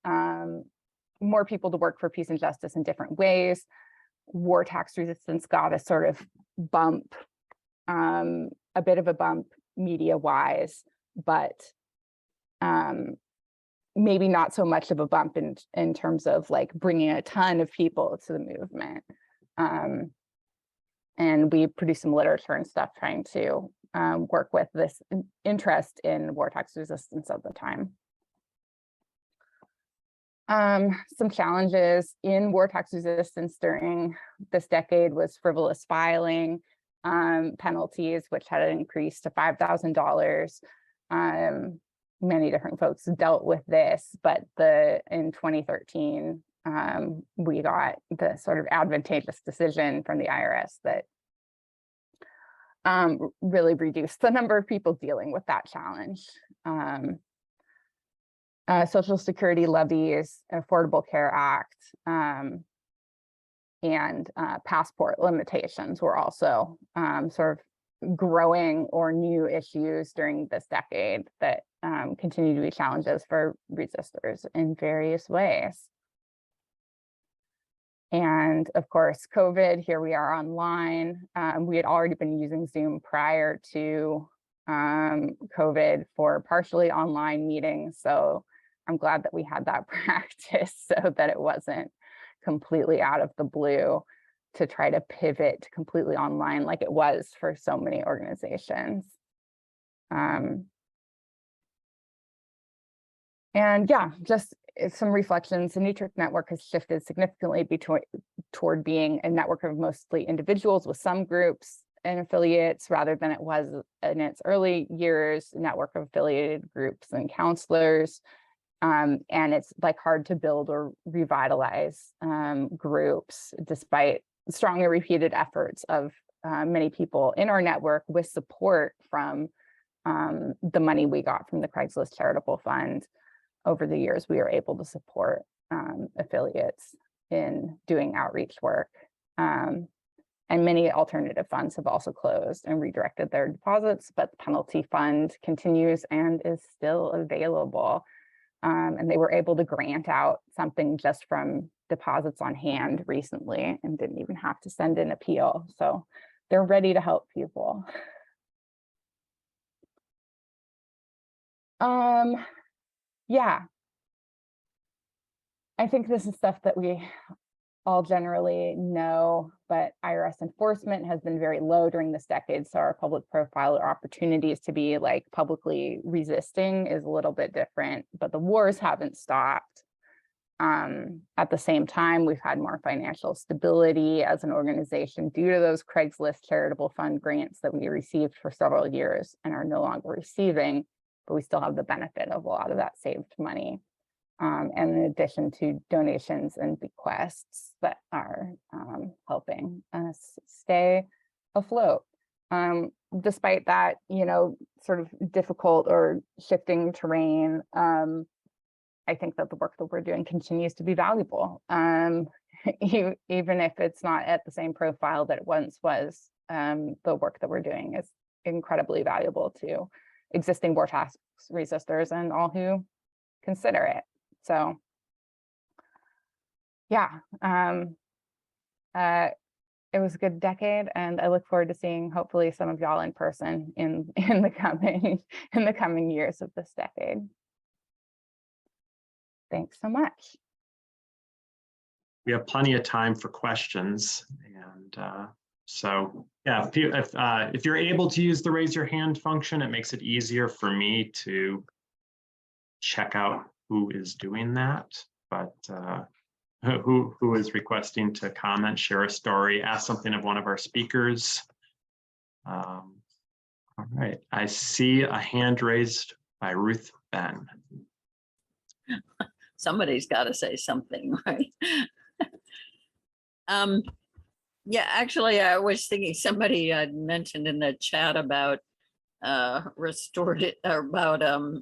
Speaker 2: more people to work for peace and justice in different ways. War tax resistance got a sort of bump, a bit of a bump media-wise, but maybe not so much of a bump in terms of like bringing a ton of people to the movement. And we produced some literature and stuff trying to work with this interest in war tax resistance at the time. Some challenges in war tax resistance during this decade was frivolous filing penalties, which had increased to $5,000. Many different folks dealt with this, but in 2013, we got the sort of advantageous decision from the IRS that really reduced the number of people dealing with that challenge. Social Security levies, Affordable Care Act, and passport limitations were also sort of growing or new issues during this decade that continue to be challenges for resistors in various ways. And of course, COVID, here we are online. We had already been using Zoom prior to COVID for partially online meetings. So I'm glad that we had that practice so that it wasn't completely out of the blue to try to pivot completely online like it was for so many organizations. And yeah, just some reflections. The NWTRC network has shifted significantly toward being a network of mostly individuals with some groups and affiliates, rather than it was in its early years, a network of affiliated groups and counselors. And it's like hard to build or revitalize groups despite strong and repeated efforts of many people in our network with support from the money we got from the Craigslist Charitable Fund. Over the years, we were able to support affiliates in doing outreach work. And many alternative funds have also closed and redirected their deposits, but the penalty fund continues and is still available. And they were able to grant out something just from deposits on hand recently and didn't even have to send an appeal. So they're ready to help people. Yeah, I think this is stuff that we all generally know, but IRS enforcement has been very low during this decade. So our public profile or opportunities to be like publicly resisting is a little bit different, but the wars haven't stopped. At the same time, we've had more financial stability as an organization due to those Craigslist charitable fund grants that we received for several years and are no longer receiving, but we still have the benefit of a lot of that saved money. And in addition to donations and bequests that are helping us stay afloat. Despite that, you know, sort of difficult or shifting terrain, I think that the work that we're doing continues to be valuable, even if it's not at the same profile that it once was. The work that we're doing is incredibly valuable to existing war tax resistors and all who consider it. So, yeah, it was a good decade, and I look forward to seeing hopefully some of y'all in person in the coming years of this decade. Thanks so much.
Speaker 1: We have plenty of time for questions, and so yeah, if you're able to use the raise your hand function, it makes it easier for me to check out who is doing that. But who is requesting to comment, share a story, ask something of one of our speakers? All right, I see a hand raised by Ruth Ben.
Speaker 7: Somebody's got to say something, right? Yeah, actually, I was thinking somebody had mentioned in the chat about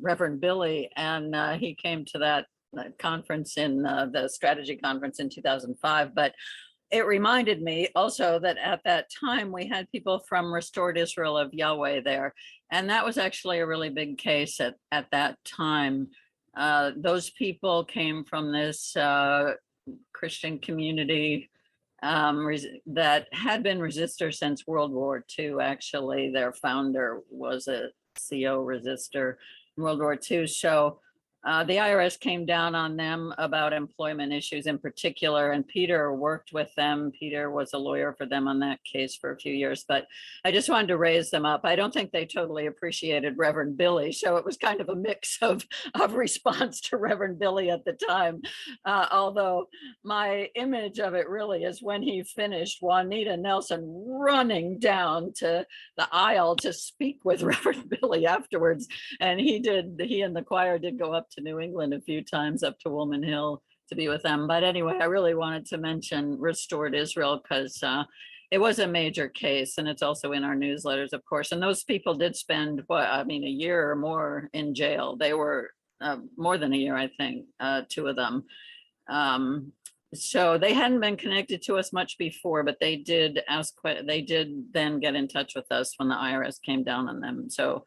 Speaker 7: Reverend Billy, and he came to that conference in the strategy conference in 2005. But it reminded me also that at that time we had people from Restored Israel of Yahweh there, and that was actually a really big case at that time. Those people came from this Christian community that had been resistor since World War II. Actually, their founder was a CO resistor in World War II. So the IRS came down on them about employment issues in particular, and Peter worked with them. Peter was a lawyer for them on that case for a few years, but I just wanted to raise them up. I don't think they totally appreciated Reverend Billy, so it was kind of a mix of response to Reverend Billy at the time. Although my image of it really is when he finished, Juanita Nelson running down to the aisle to speak with Reverend Billy afterwards. And he and the choir did go up to New England a few times, up to Woolman Hill to be with them. But anyway, I really wanted to mention Restored Israel because it was a major case, and it's also in our newsletters, of course. And those people did spend, a year or more in jail. They were more than a year, I think, two of them. So they hadn't been connected to us much before, but they did then get in touch with us when the IRS came down on them. So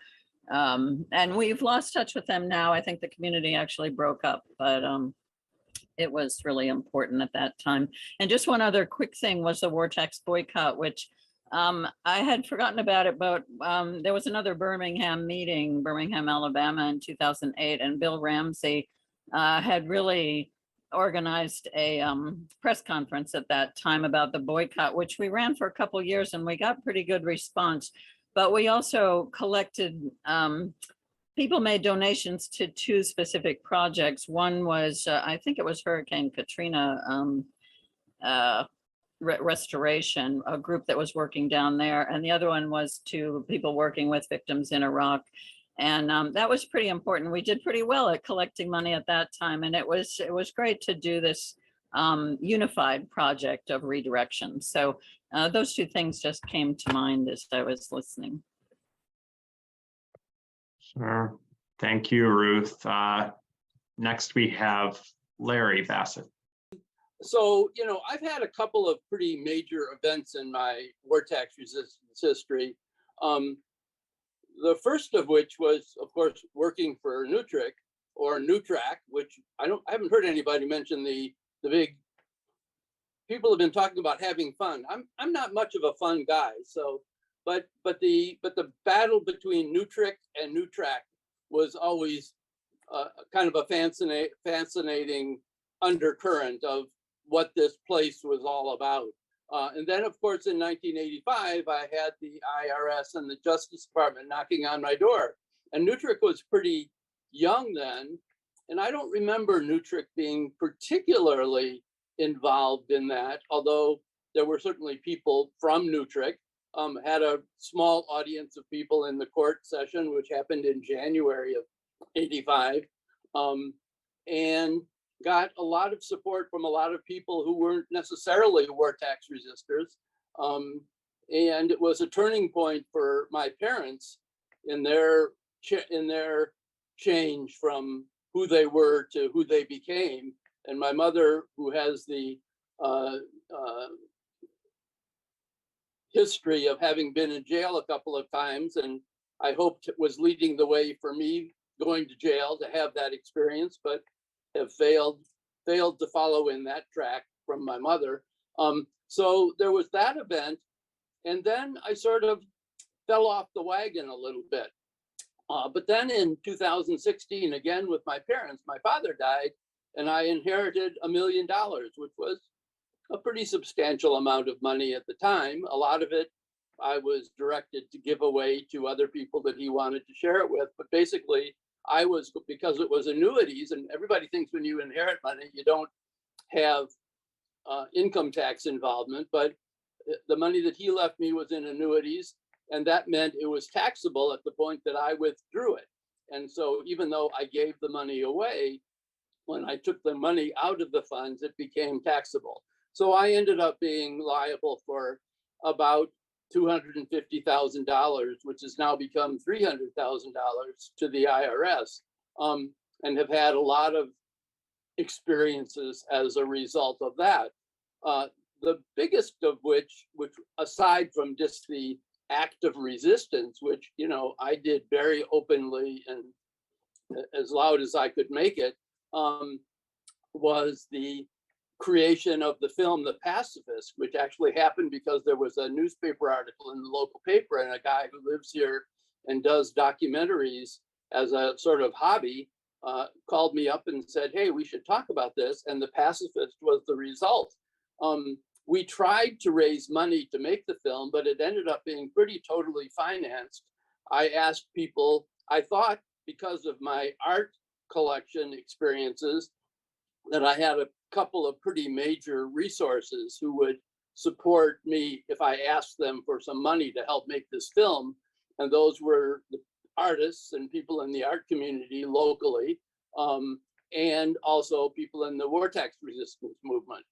Speaker 7: and we've lost touch with them now. I think the community actually broke up, but it was really important at that time. And just one other quick thing was the war tax boycott, which I had forgotten about it, but there was another Birmingham meeting, Birmingham, Alabama in 2008, and Bill Ramsey had really organized a press conference at that time about the boycott, which we ran for a couple of years, and we got pretty good response. But we also collected, people made donations to two specific projects. One was, I think it was Hurricane Katrina restoration, a group that was working down there. And the other one was to people working with victims in Iraq. And that was pretty important. We did pretty well at collecting money at that time. And it was great to do this unified project of redirection. So those two things just came to mind as I was listening.
Speaker 1: Sure. Thank you, Ruth. Next, we have Larry Bassett.
Speaker 8: So, I've had a couple of pretty major events in my war tax resistance history. The first of which was, of course, working for NWTRC or NWTRC, which I haven't heard anybody mention the big people have been talking about having fun. I'm not much of a fun guy, so but the battle between Newtrick and Newtrack was always kind of a fascinating undercurrent of what this place was all about. And then, of course, in 1985, I had the IRS and the Justice Department knocking on my door. And Newtrick was pretty young then. And I don't remember Newtrick being particularly involved in that, although there were certainly people from Newtrick. Had a small audience of people in the court session, which happened in January of 85. And got a lot of support from a lot of people who weren't necessarily war tax resistors. And it was a turning point for my parents in their change from who they were to who they became. And my mother, who has the history of having been in jail a couple of times, and I hoped it was leading the way for me going to jail to have that experience, but have failed to follow in that track from my mother. So there was that event, and then I sort of fell off the wagon a little bit. But then in 2016, again with my parents, my father died, and I inherited $1 million, which was a pretty substantial amount of money at the time. A lot of it I was directed to give away to other people that he wanted to share it with. But basically, I was, because it was annuities, and everybody thinks when you inherit money, you don't have income tax involvement, but the money that he left me was in annuities, and that meant it was taxable at the point that I withdrew it. And so even though I gave the money away, when I took the money out of the funds, it became taxable. So I ended up being liable for about $250,000, which has now become $300,000 to the IRS, and have had a lot of experiences as a result of that. The biggest of which aside from just the act of resistance, which, you know, I did very openly and as loud as I could make it, was the creation of the film The Pacifist, which actually happened because there was a newspaper article in the local paper, and a guy who lives here and does documentaries as a sort of hobby called me up and said, hey, we should talk about this. And The Pacifist was the result. We tried to raise money to make the film, but it ended up being pretty totally financed. I asked people, I thought because of my art collection experiences, that I had a couple of pretty major resources who would support me if I asked them for some money to help make this film. And those were the artists and people in the art community locally, and also people in the war tax resistance movement.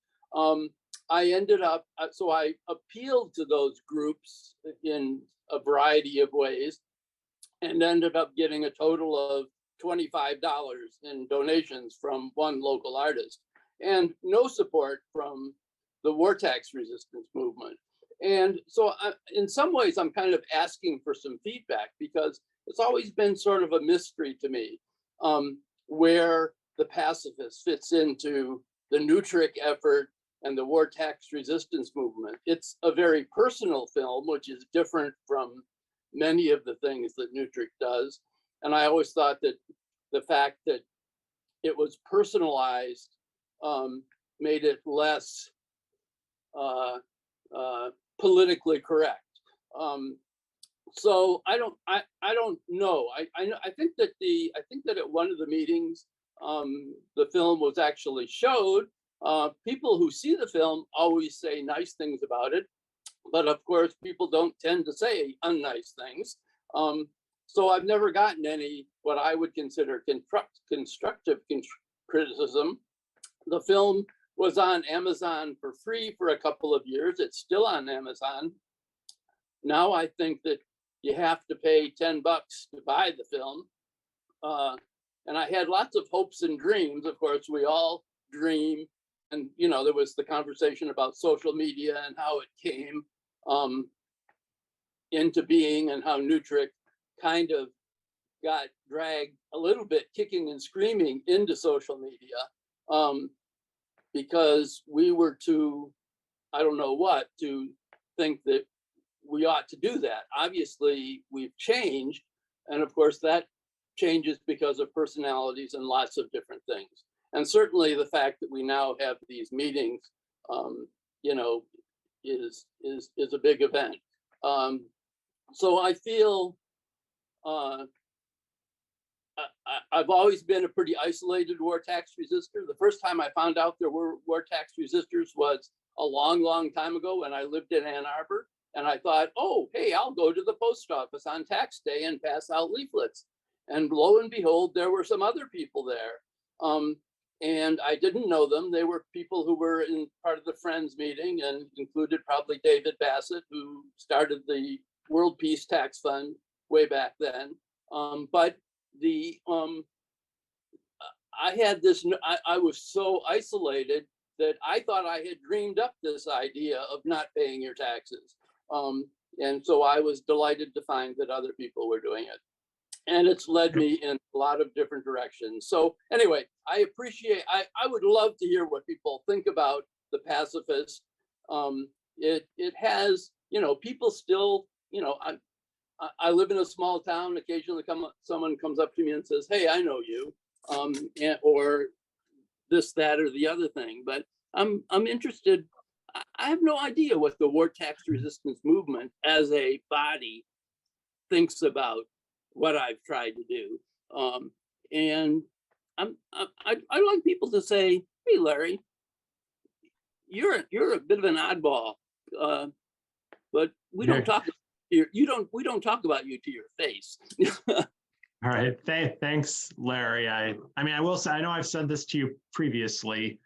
Speaker 8: I ended up, so I appealed to those groups in a variety of ways and ended up getting a total of $25 in donations from one local artist and no support from the war tax resistance movement. And so in some ways, I'm kind of asking for some feedback, because it's always been sort of a mystery to me where The Pacifist fits into the Newtrick effort and the war tax resistance movement. It's a very personal film, which is different from many of the things that Newtrick does. And I always thought that the fact that it was personalized made it less politically correct. So I don't know. I think that at one of the meetings, the film was actually showed. People who see the film always say nice things about it, but of course people don't tend to say unnice things. So I've never gotten any what I would consider constructive criticism. The film was on Amazon for free for a couple of years. It's still on Amazon. Now I think that you have to pay $10 to buy the film. And I had lots of hopes and dreams. Of course, we all dream. And, you know, there was the conversation about social media and how it came into being, and how Newtrick kind of got dragged a little bit kicking and screaming into social media because we were too I don't know what to think that we ought to do that. Obviously, we've changed. And of course, that changes because of personalities and lots of different things. And certainly the fact that we now have these meetings, you know, is a big event. So I feel I've always been a pretty isolated war tax resistor. The first time I found out there were war tax resistors was a long, long time ago when I lived in Ann Arbor. And I thought, oh, hey, I'll go to the post office on tax day and pass out leaflets. And lo and behold, there were some other people there. And I didn't know them. They were people who were in part of the Friends meeting and included probably David Bassett, who started the World Peace Tax Fund way back then. But I had this, I was so isolated that I thought I had dreamed up this idea of not paying your taxes. And so I was delighted to find that other people were doing it. And it's led me in a lot of different directions. So anyway, I appreciate, I would love to hear what people think about the pacifist. It has, you know, people still, you know, I live in a small town. Occasionally someone comes up to me and says, hey, I know you, or this, that, or the other thing. But I'm interested. I have no idea what the war tax resistance movement as a body thinks about what I've tried to do. And I'd like people to say, hey, Larry, you're a bit of an oddball, but we don't talk. We don't talk about you to your face.
Speaker 1: All right. Thanks, Larry. I mean, I will say, I know I've said this to you previously.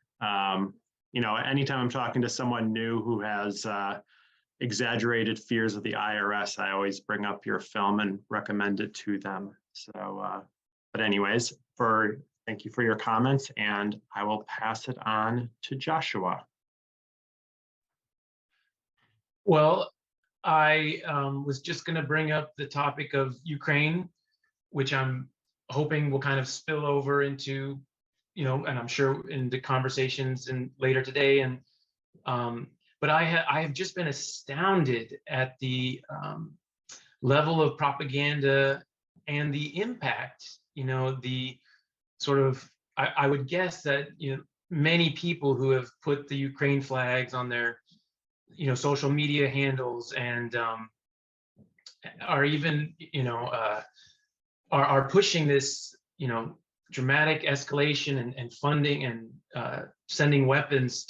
Speaker 1: You know, anytime I'm talking to someone new who has exaggerated fears of the IRS, I always bring up your film and recommend it to them. So, but anyways, thank you for your comments, and I will pass it on to Joshua.
Speaker 9: Well, I was just going to bring up the topic of Ukraine, which I'm hoping will kind of spill over into, you know, and I'm sure in the conversations and later today. And but I have just been astounded at the level of propaganda and the impact. You know, the sort of I would guess that, you know, many people who have put the Ukraine flags on their, you know, social media handles and are even, you know, are pushing this, you know, dramatic escalation and funding and sending weapons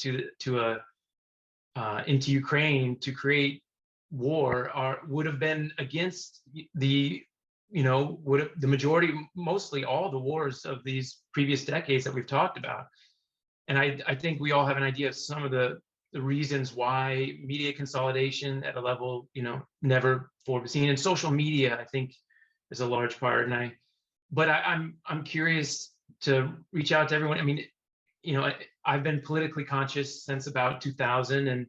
Speaker 9: into Ukraine to create war would have been against the, you know, the majority, mostly all the wars of these previous decades that we've talked about. And I think we all have an idea of some of the reasons why media consolidation at a level, you know, never before seen. And social media, I think, is a large part. And I'm curious to reach out to everyone. I mean, you know, I've been politically conscious since about 2000, and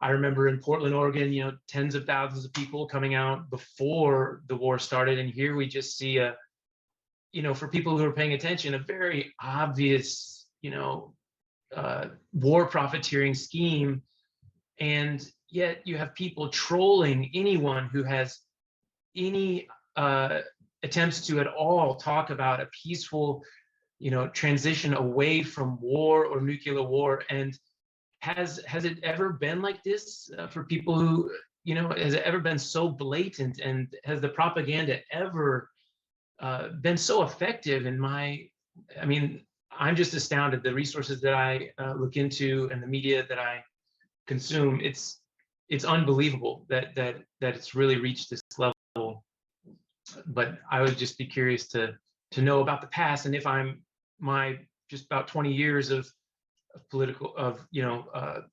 Speaker 9: I remember in Portland, Oregon, you know, tens of thousands of people coming out before the war started. And here we just see you know, for people who are paying attention, a very obvious, you know, war profiteering scheme. And yet you have people trolling anyone who has any attempts to at all talk about a peaceful, you know, transition away from war or nuclear war. And has it ever been like this for people who, you know, has it ever been so blatant, and has the propaganda ever been so effective? I mean, I'm just astounded. The resources that I look into and the media that I consume, it's unbelievable that it's really reached this level. But I would just be curious to know about the past, and if my just about 20 years of you know,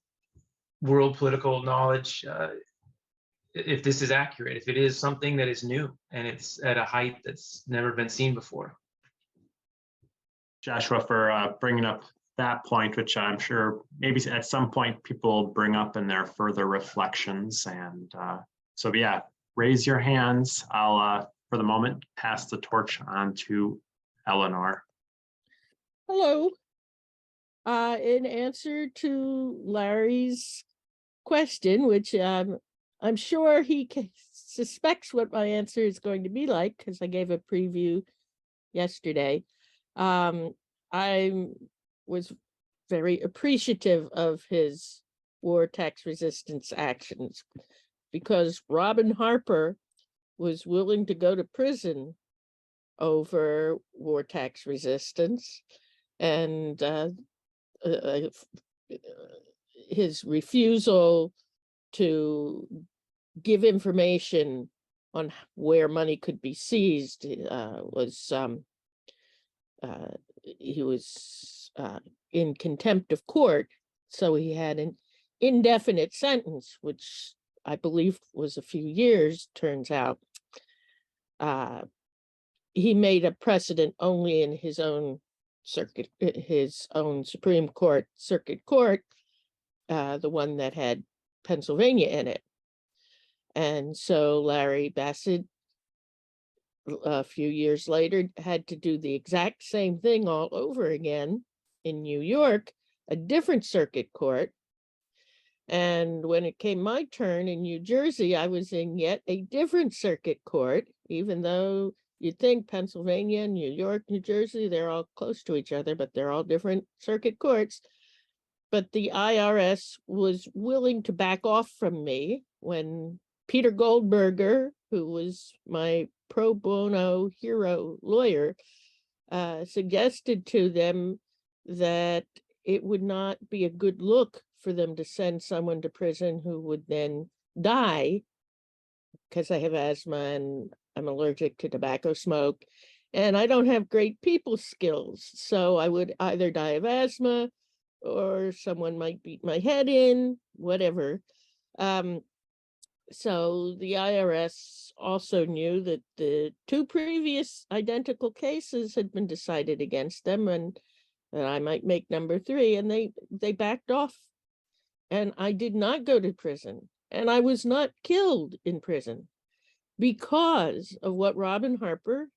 Speaker 9: world political knowledge, if this is accurate, if it is something that is new and it's at a height that's never been seen before.
Speaker 1: Joshua, for bringing up that point, which I'm sure maybe at some point people bring up in their further reflections. And so, yeah, raise your hands. I'll, for the moment, pass the torch on to Eleanor.
Speaker 10: Hello. In answer to Larry's question, which I'm sure he suspects what my answer is going to be like, because I gave a preview yesterday. I was very appreciative of his war tax resistance actions, because Robin Harper was willing to go to prison over war tax resistance, and his refusal to give information on where money could be seized was he was in contempt of court, so he had an indefinite sentence, which I believe was a few years, turns out. He made a precedent only in his own circuit, his own Supreme Court circuit court, the one that had Pennsylvania in it. And so Larry Bassett, a few years later, had to do the exact same thing all over again in New York, a different circuit court. And when it came my turn in New Jersey, I was in yet a different circuit court, even though you'd think Pennsylvania, New York, New Jersey, they're all close to each other, but they're all different circuit courts. But the IRS was willing to back off from me when Peter Goldberger, who was my pro bono hero lawyer, suggested to them that it would not be a good look for them to send someone to prison who would then die, because I have asthma and I'm allergic to tobacco smoke, and I don't have great people skills. So I would either die of asthma or someone might beat my head in, whatever. So the IRS also knew that the two previous identical cases had been decided against them, and that I might make number 3, and they backed off. And I did not go to prison, and I was not killed in prison because of what Robin Harper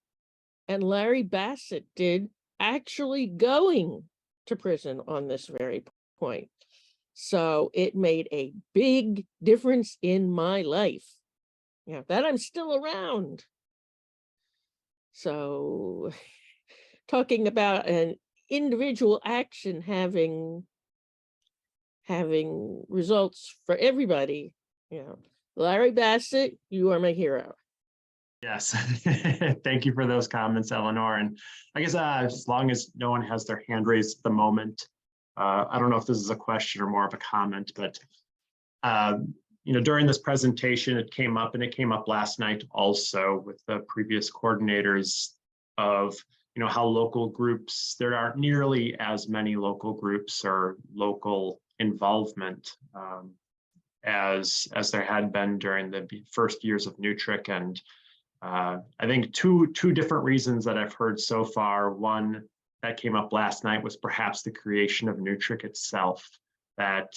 Speaker 10: and Larry Bassett did, actually going to prison on this very point. So it made a big difference in my life. Yeah, that I'm still around. So talking about an individual action having results for everybody, you know, Larry Bassett, you are my hero.
Speaker 1: Yes, thank you for those comments, Eleanor. And I guess as long as no one has their hand raised at the moment, I don't know if this is a question or more of a comment, but during this presentation, it came up, and it came up last night also with the previous coordinators of how local groups, there aren't nearly as many local groups or local involvement as there had been during the first years of NWTRC. And I think two different reasons that I've heard so far. One that came up last night was perhaps the creation of NWTRC itself. That,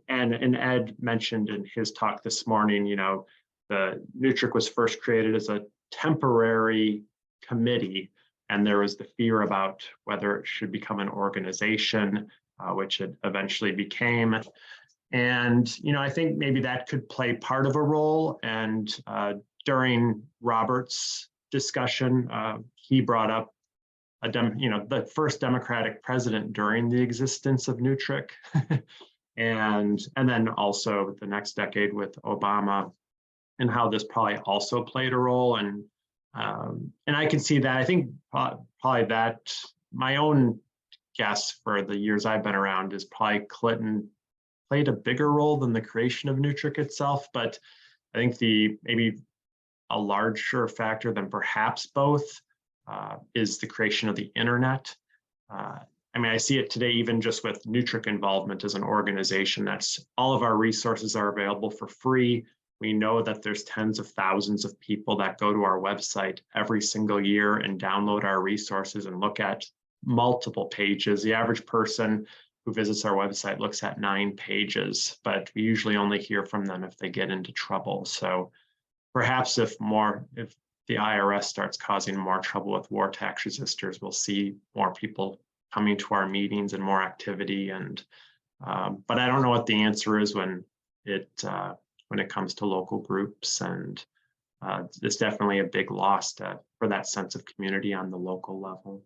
Speaker 1: and Ed mentioned in his talk this morning, the NWTRC was first created as a temporary committee, and there was the fear about whether it should become an organization, which it eventually became. And, I think maybe that could play part of a role. And during Robert's discussion, he brought up the first Democratic president during the existence of NWTRC, and then also the next decade with Obama, and how this probably also played a role. And I can see that. I think probably that my own guess for the years I've been around is probably Clinton played a bigger role than the creation of NWTRC itself. But I think maybe a larger factor than perhaps both is the creation of the internet. I see it today, even just with NWTRC involvement as an organization, that's all of our resources are available for free. We know that there's tens of thousands of people that go to our website every single year and download our resources and look at multiple pages. The average person who visits our website looks at 9 pages, but we usually only hear from them if they get into trouble. So perhaps if the IRS starts causing more trouble with war tax resistors, we'll see more people coming to our meetings and more activity. And but I don't know what the answer is when when it comes to local groups, and it's definitely a big loss for that sense of community on the local level.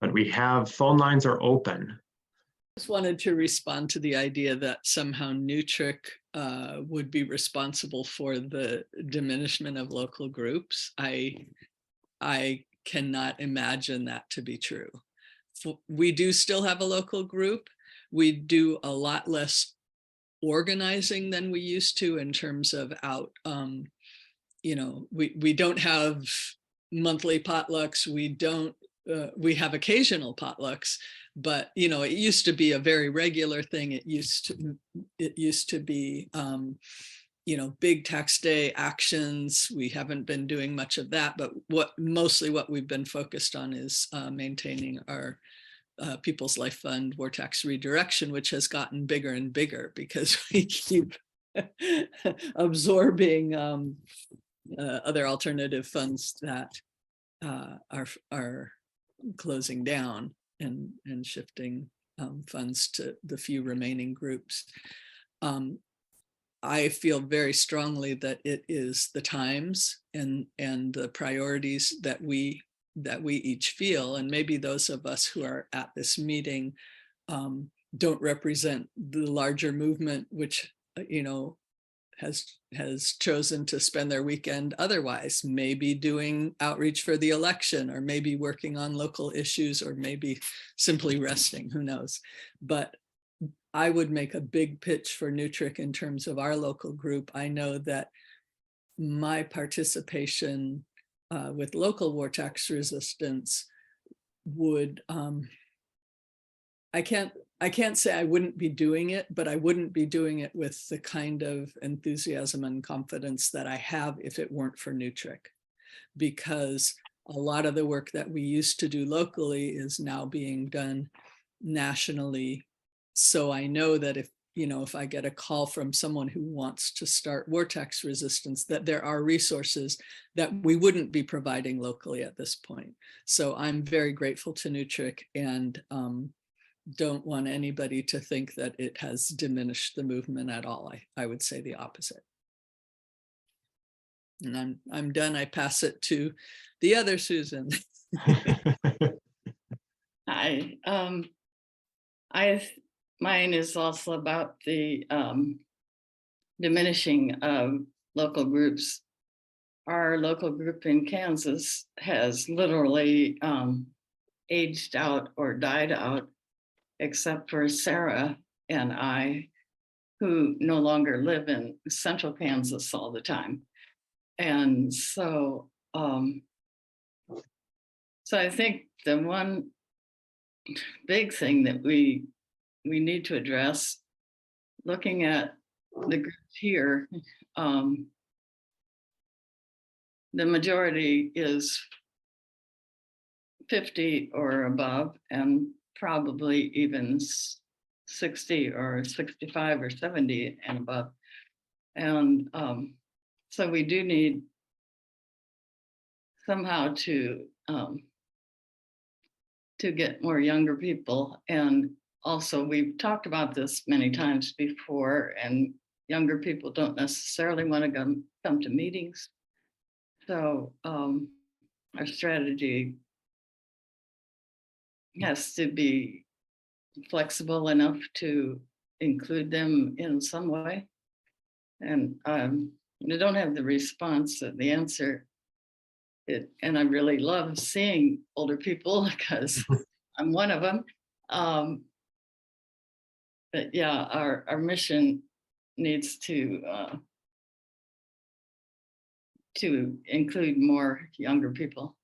Speaker 1: But we have phone lines are open.
Speaker 11: Just wanted to respond to the idea that somehow NWTRC would be responsible for the diminishment of local groups. I cannot imagine that to be true. We do still have a local group. We do a lot less organizing than we used to in terms of we don't have monthly potlucks. We have occasional potlucks, but it used to be a very regular thing. It used to be big tax day actions. We haven't been doing much of that, but mostly what we've been focused on is maintaining our People's Life Fund war tax redirection, which has gotten bigger and bigger because we keep absorbing other alternative funds that are closing down and shifting funds to the few remaining groups. I feel very strongly that it is the times and the priorities that we each feel, and maybe those of us who are at this meeting don't represent the larger movement, which has chosen to spend their weekend otherwise, maybe doing outreach for the election, or maybe working on local issues, or maybe simply resting, who knows. But I would make a big pitch for NWTRC in terms of our local group. I know that my participation with local war tax resistance would, I can't say I wouldn't be doing it, but I wouldn't be doing it with the kind of enthusiasm and confidence that I have if it weren't for NWTRC, because a lot of the work that we used to do locally is now being done nationally. So I know that if I get a call from someone who wants to start war tax resistance, that there are resources that we wouldn't be providing locally at this point. So I'm very grateful to NWTRC, and don't want anybody to think that it has diminished the movement at all. I would say the opposite. And I'm done. I pass it to the other Susan.
Speaker 7: Hi. Mine is also about the diminishing of local groups. Our local group in Kansas has literally aged out or died out, except for Sarah and I, who no longer live in central Kansas all the time. And so, I think the one big thing that we need to address, looking at the group here, the majority is 50 or above, and probably even 60 or 65 or 70 and above. And so we do need somehow to get more younger people. And also, we've talked about this many times before, and younger people don't necessarily want to come to meetings. So our strategy has to be flexible enough to include them in some way. And I don't have the response, the answer. And I really love seeing older people because I'm one of them. But yeah, our mission needs to include more younger people.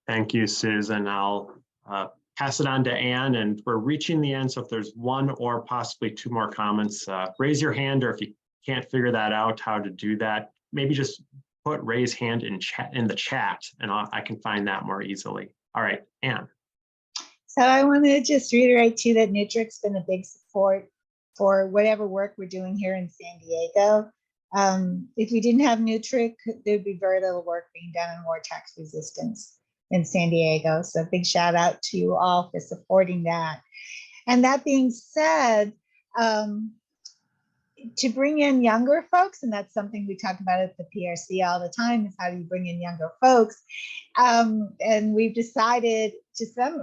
Speaker 1: Thank you, Susan. I'll pass it on to Anne, and we're reaching the end. So if there's one or possibly two more comments, raise your hand, or if you can't figure that out, how to do that, maybe just put raise hand in the chat, and I can find that more easily. All right, Anne.
Speaker 12: So I want to just reiterate too that NWTRC's been a big support for whatever work we're doing here in San Diego. If we didn't have NWTRC, there'd be very little work being done on war tax resistance in San Diego. So big shout out to you all for supporting that. And that being said, to bring in younger folks, and that's something we talk about at the PRC all the time, is how do you bring in younger folks? And we've decided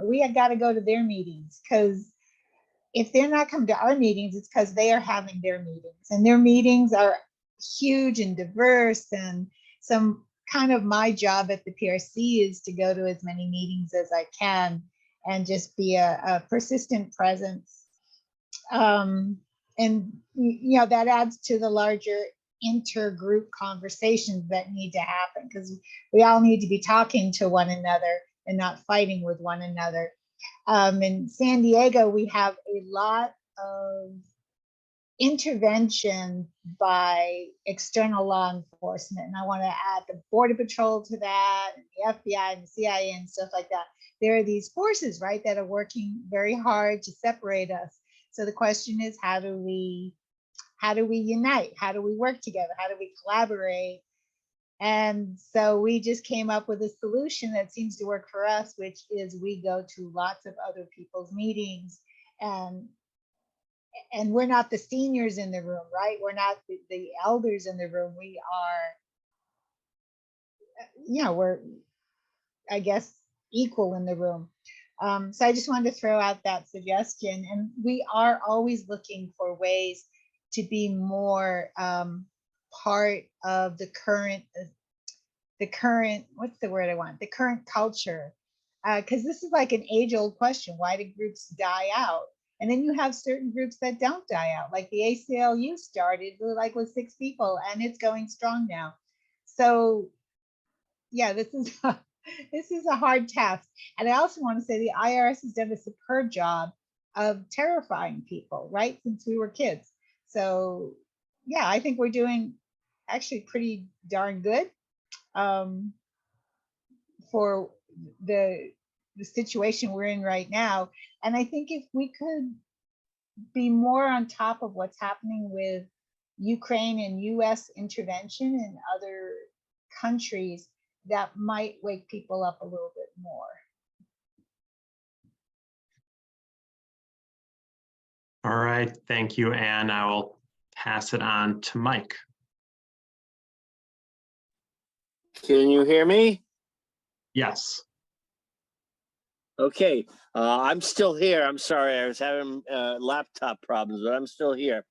Speaker 12: we have got to go to their meetings, because if they're not coming to our meetings, it's because they are having their meetings, and their meetings are huge and diverse. And some kind of my job at the PRC is to go to as many meetings as I can and just be a persistent presence. And you know, that adds to the larger intergroup conversations that need to happen, because we all need to be talking to one another and not fighting with one another. In San Diego, we have a lot of intervention by external law enforcement. And I want to add the Border Patrol to that, and the FBI and the CIA and stuff like that. There are these forces, right, that are working very hard to separate us. So the question is, how do we unite? How do we work together? How do we collaborate? And so we just came up with a solution that seems to work for us, which is we go to lots of other people's meetings, and we're not the seniors in the room, right? We're not the elders in the room. We are, you know, we're, I guess, equal in the room. So I just wanted to throw out that suggestion. And we are always looking for ways to be more part of the current, what's the word I want? The current culture. Because this is like an age-old question. Why do groups die out? And then you have certain groups that don't die out. Like the ACLU started like with 6 people, and it's going strong now. So yeah, this is a hard task. And I also want to say the IRS has done a superb job of terrifying people, right, since we were kids. So yeah, I think we're doing actually pretty darn good for the situation we're in right now. And I think if we could be more on top of what's happening with Ukraine and US intervention in other countries, that might wake people up a little bit more.
Speaker 1: All right, thank you, Anne. I will pass it on to Mike.
Speaker 13: Can you hear me?
Speaker 1: Yes.
Speaker 13: Okay, I'm still here. I'm sorry, I was having laptop problems, but I'm still here.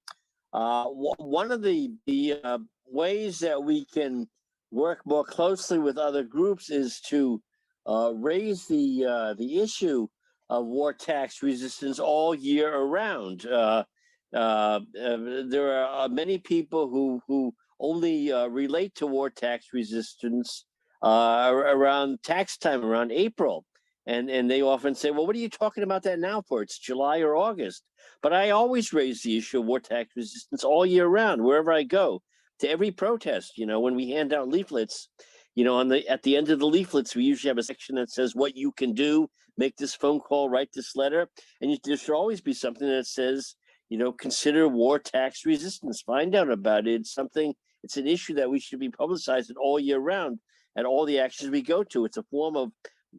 Speaker 13: One of the ways that we can work more closely with other groups is to raise the issue of war tax resistance all year around. There are many people who only relate to war tax resistance around tax time, around April. And they often say, well, what are you talking about that now for? It's July or August. But I always raise the issue of war tax resistance all year round, wherever I go, to every protest. You know, when we hand out leaflets, you know, at the end of the leaflets, we usually have a section that says what you can do, make this phone call, write this letter. And there should always be something that says, you know, consider war tax resistance, find out about it. It's an issue that we should be publicizing all year round at all the actions we go to. It's a form of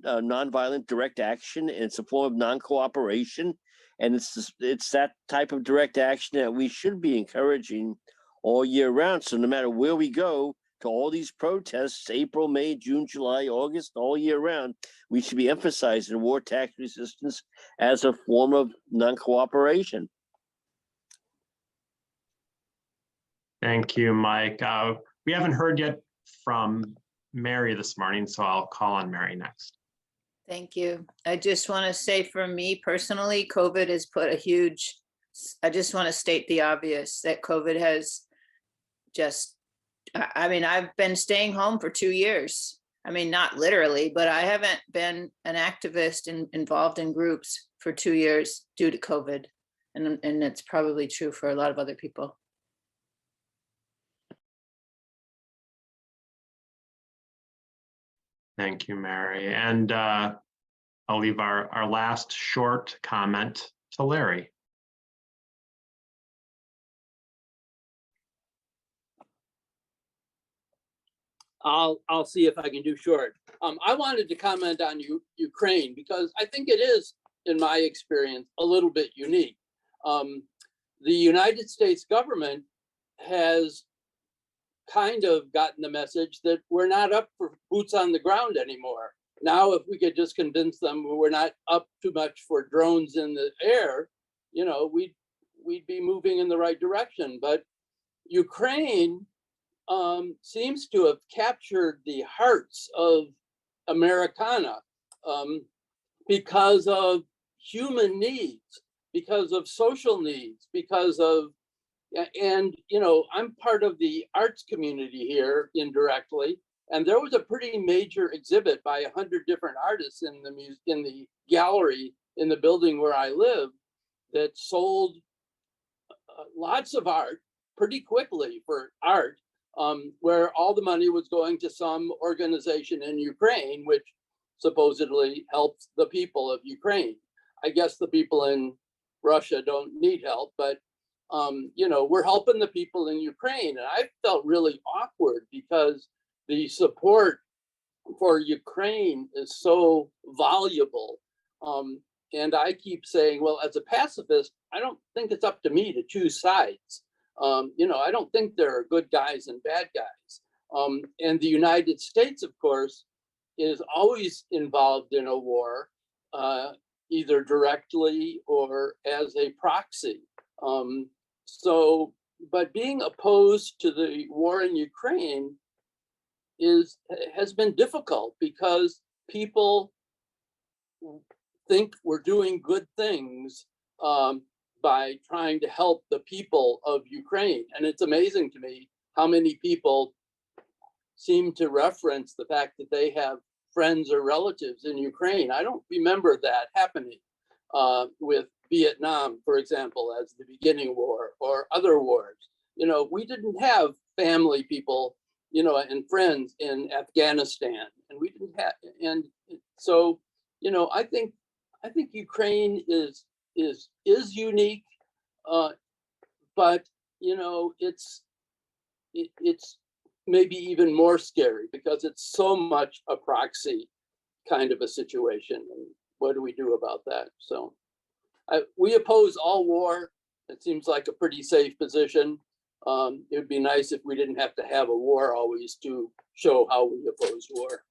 Speaker 13: nonviolent direct action, and it's a form of non-cooperation, and it's that type of direct action that we should be encouraging all year round. So no matter where we go to all these protests, April, May, June, July, August, all year round, we should be emphasizing war tax resistance as a form of non-cooperation.
Speaker 1: Thank you, Mike. We haven't heard yet from Mary this morning, so I'll call on Mary next.
Speaker 7: Thank you. I just want to say, for me personally, COVID has put a huge, I just want to state the obvious, that COVID has just, I mean, I've been staying home for 2 years. I mean, not literally, but I haven't been an activist involved in groups for 2 years due to COVID. And it's probably true for a lot of other people.
Speaker 1: Thank you, Mary. And I'll leave our last short comment to Larry.
Speaker 8: I'll see if I can do short. I wanted to comment on Ukraine because I think it is, in my experience, a little bit unique. The United States government has kind of gotten the message that we're not up for boots on the ground anymore. Now, if we could just convince them we're not up too much for drones in the air, you know, we'd be moving in the right direction. But Ukraine seems to have captured the hearts of Americana because of human needs, because of social needs, because of, and you know, I'm part of the arts community here indirectly, and there was a pretty major exhibit by 100 different artists in the gallery in the building where I live that sold lots of art pretty quickly for art, where all the money was going to some organization in Ukraine, which supposedly helps the people of Ukraine. I guess the people in Russia don't need help, but you know, we're helping the people in Ukraine. And I felt really awkward because the support for Ukraine is so valuable. And I keep saying, well, as a pacifist, I don't think it's up to me to choose sides. You know, I don't think there are good guys and bad guys. And the United States, of course, is always involved in a war, either directly or as a proxy. So, but being opposed to the war in Ukraine has been difficult because people think we're doing good things by trying to help the people of Ukraine. And it's amazing to me how many people seem to reference the fact that they have friends or relatives in Ukraine. I don't remember that happening with Vietnam, for example, as the beginning war or other wars. You know, we didn't have family people, you know, and friends in Afghanistan, and we didn't have, and so, you know, I think Ukraine is unique, but you know, it's maybe even more scary because it's so much a proxy kind of a situation. And what do we do about that? So we oppose all war. It seems like a pretty safe position. It would be nice if we didn't have to have a war always to show how we oppose war.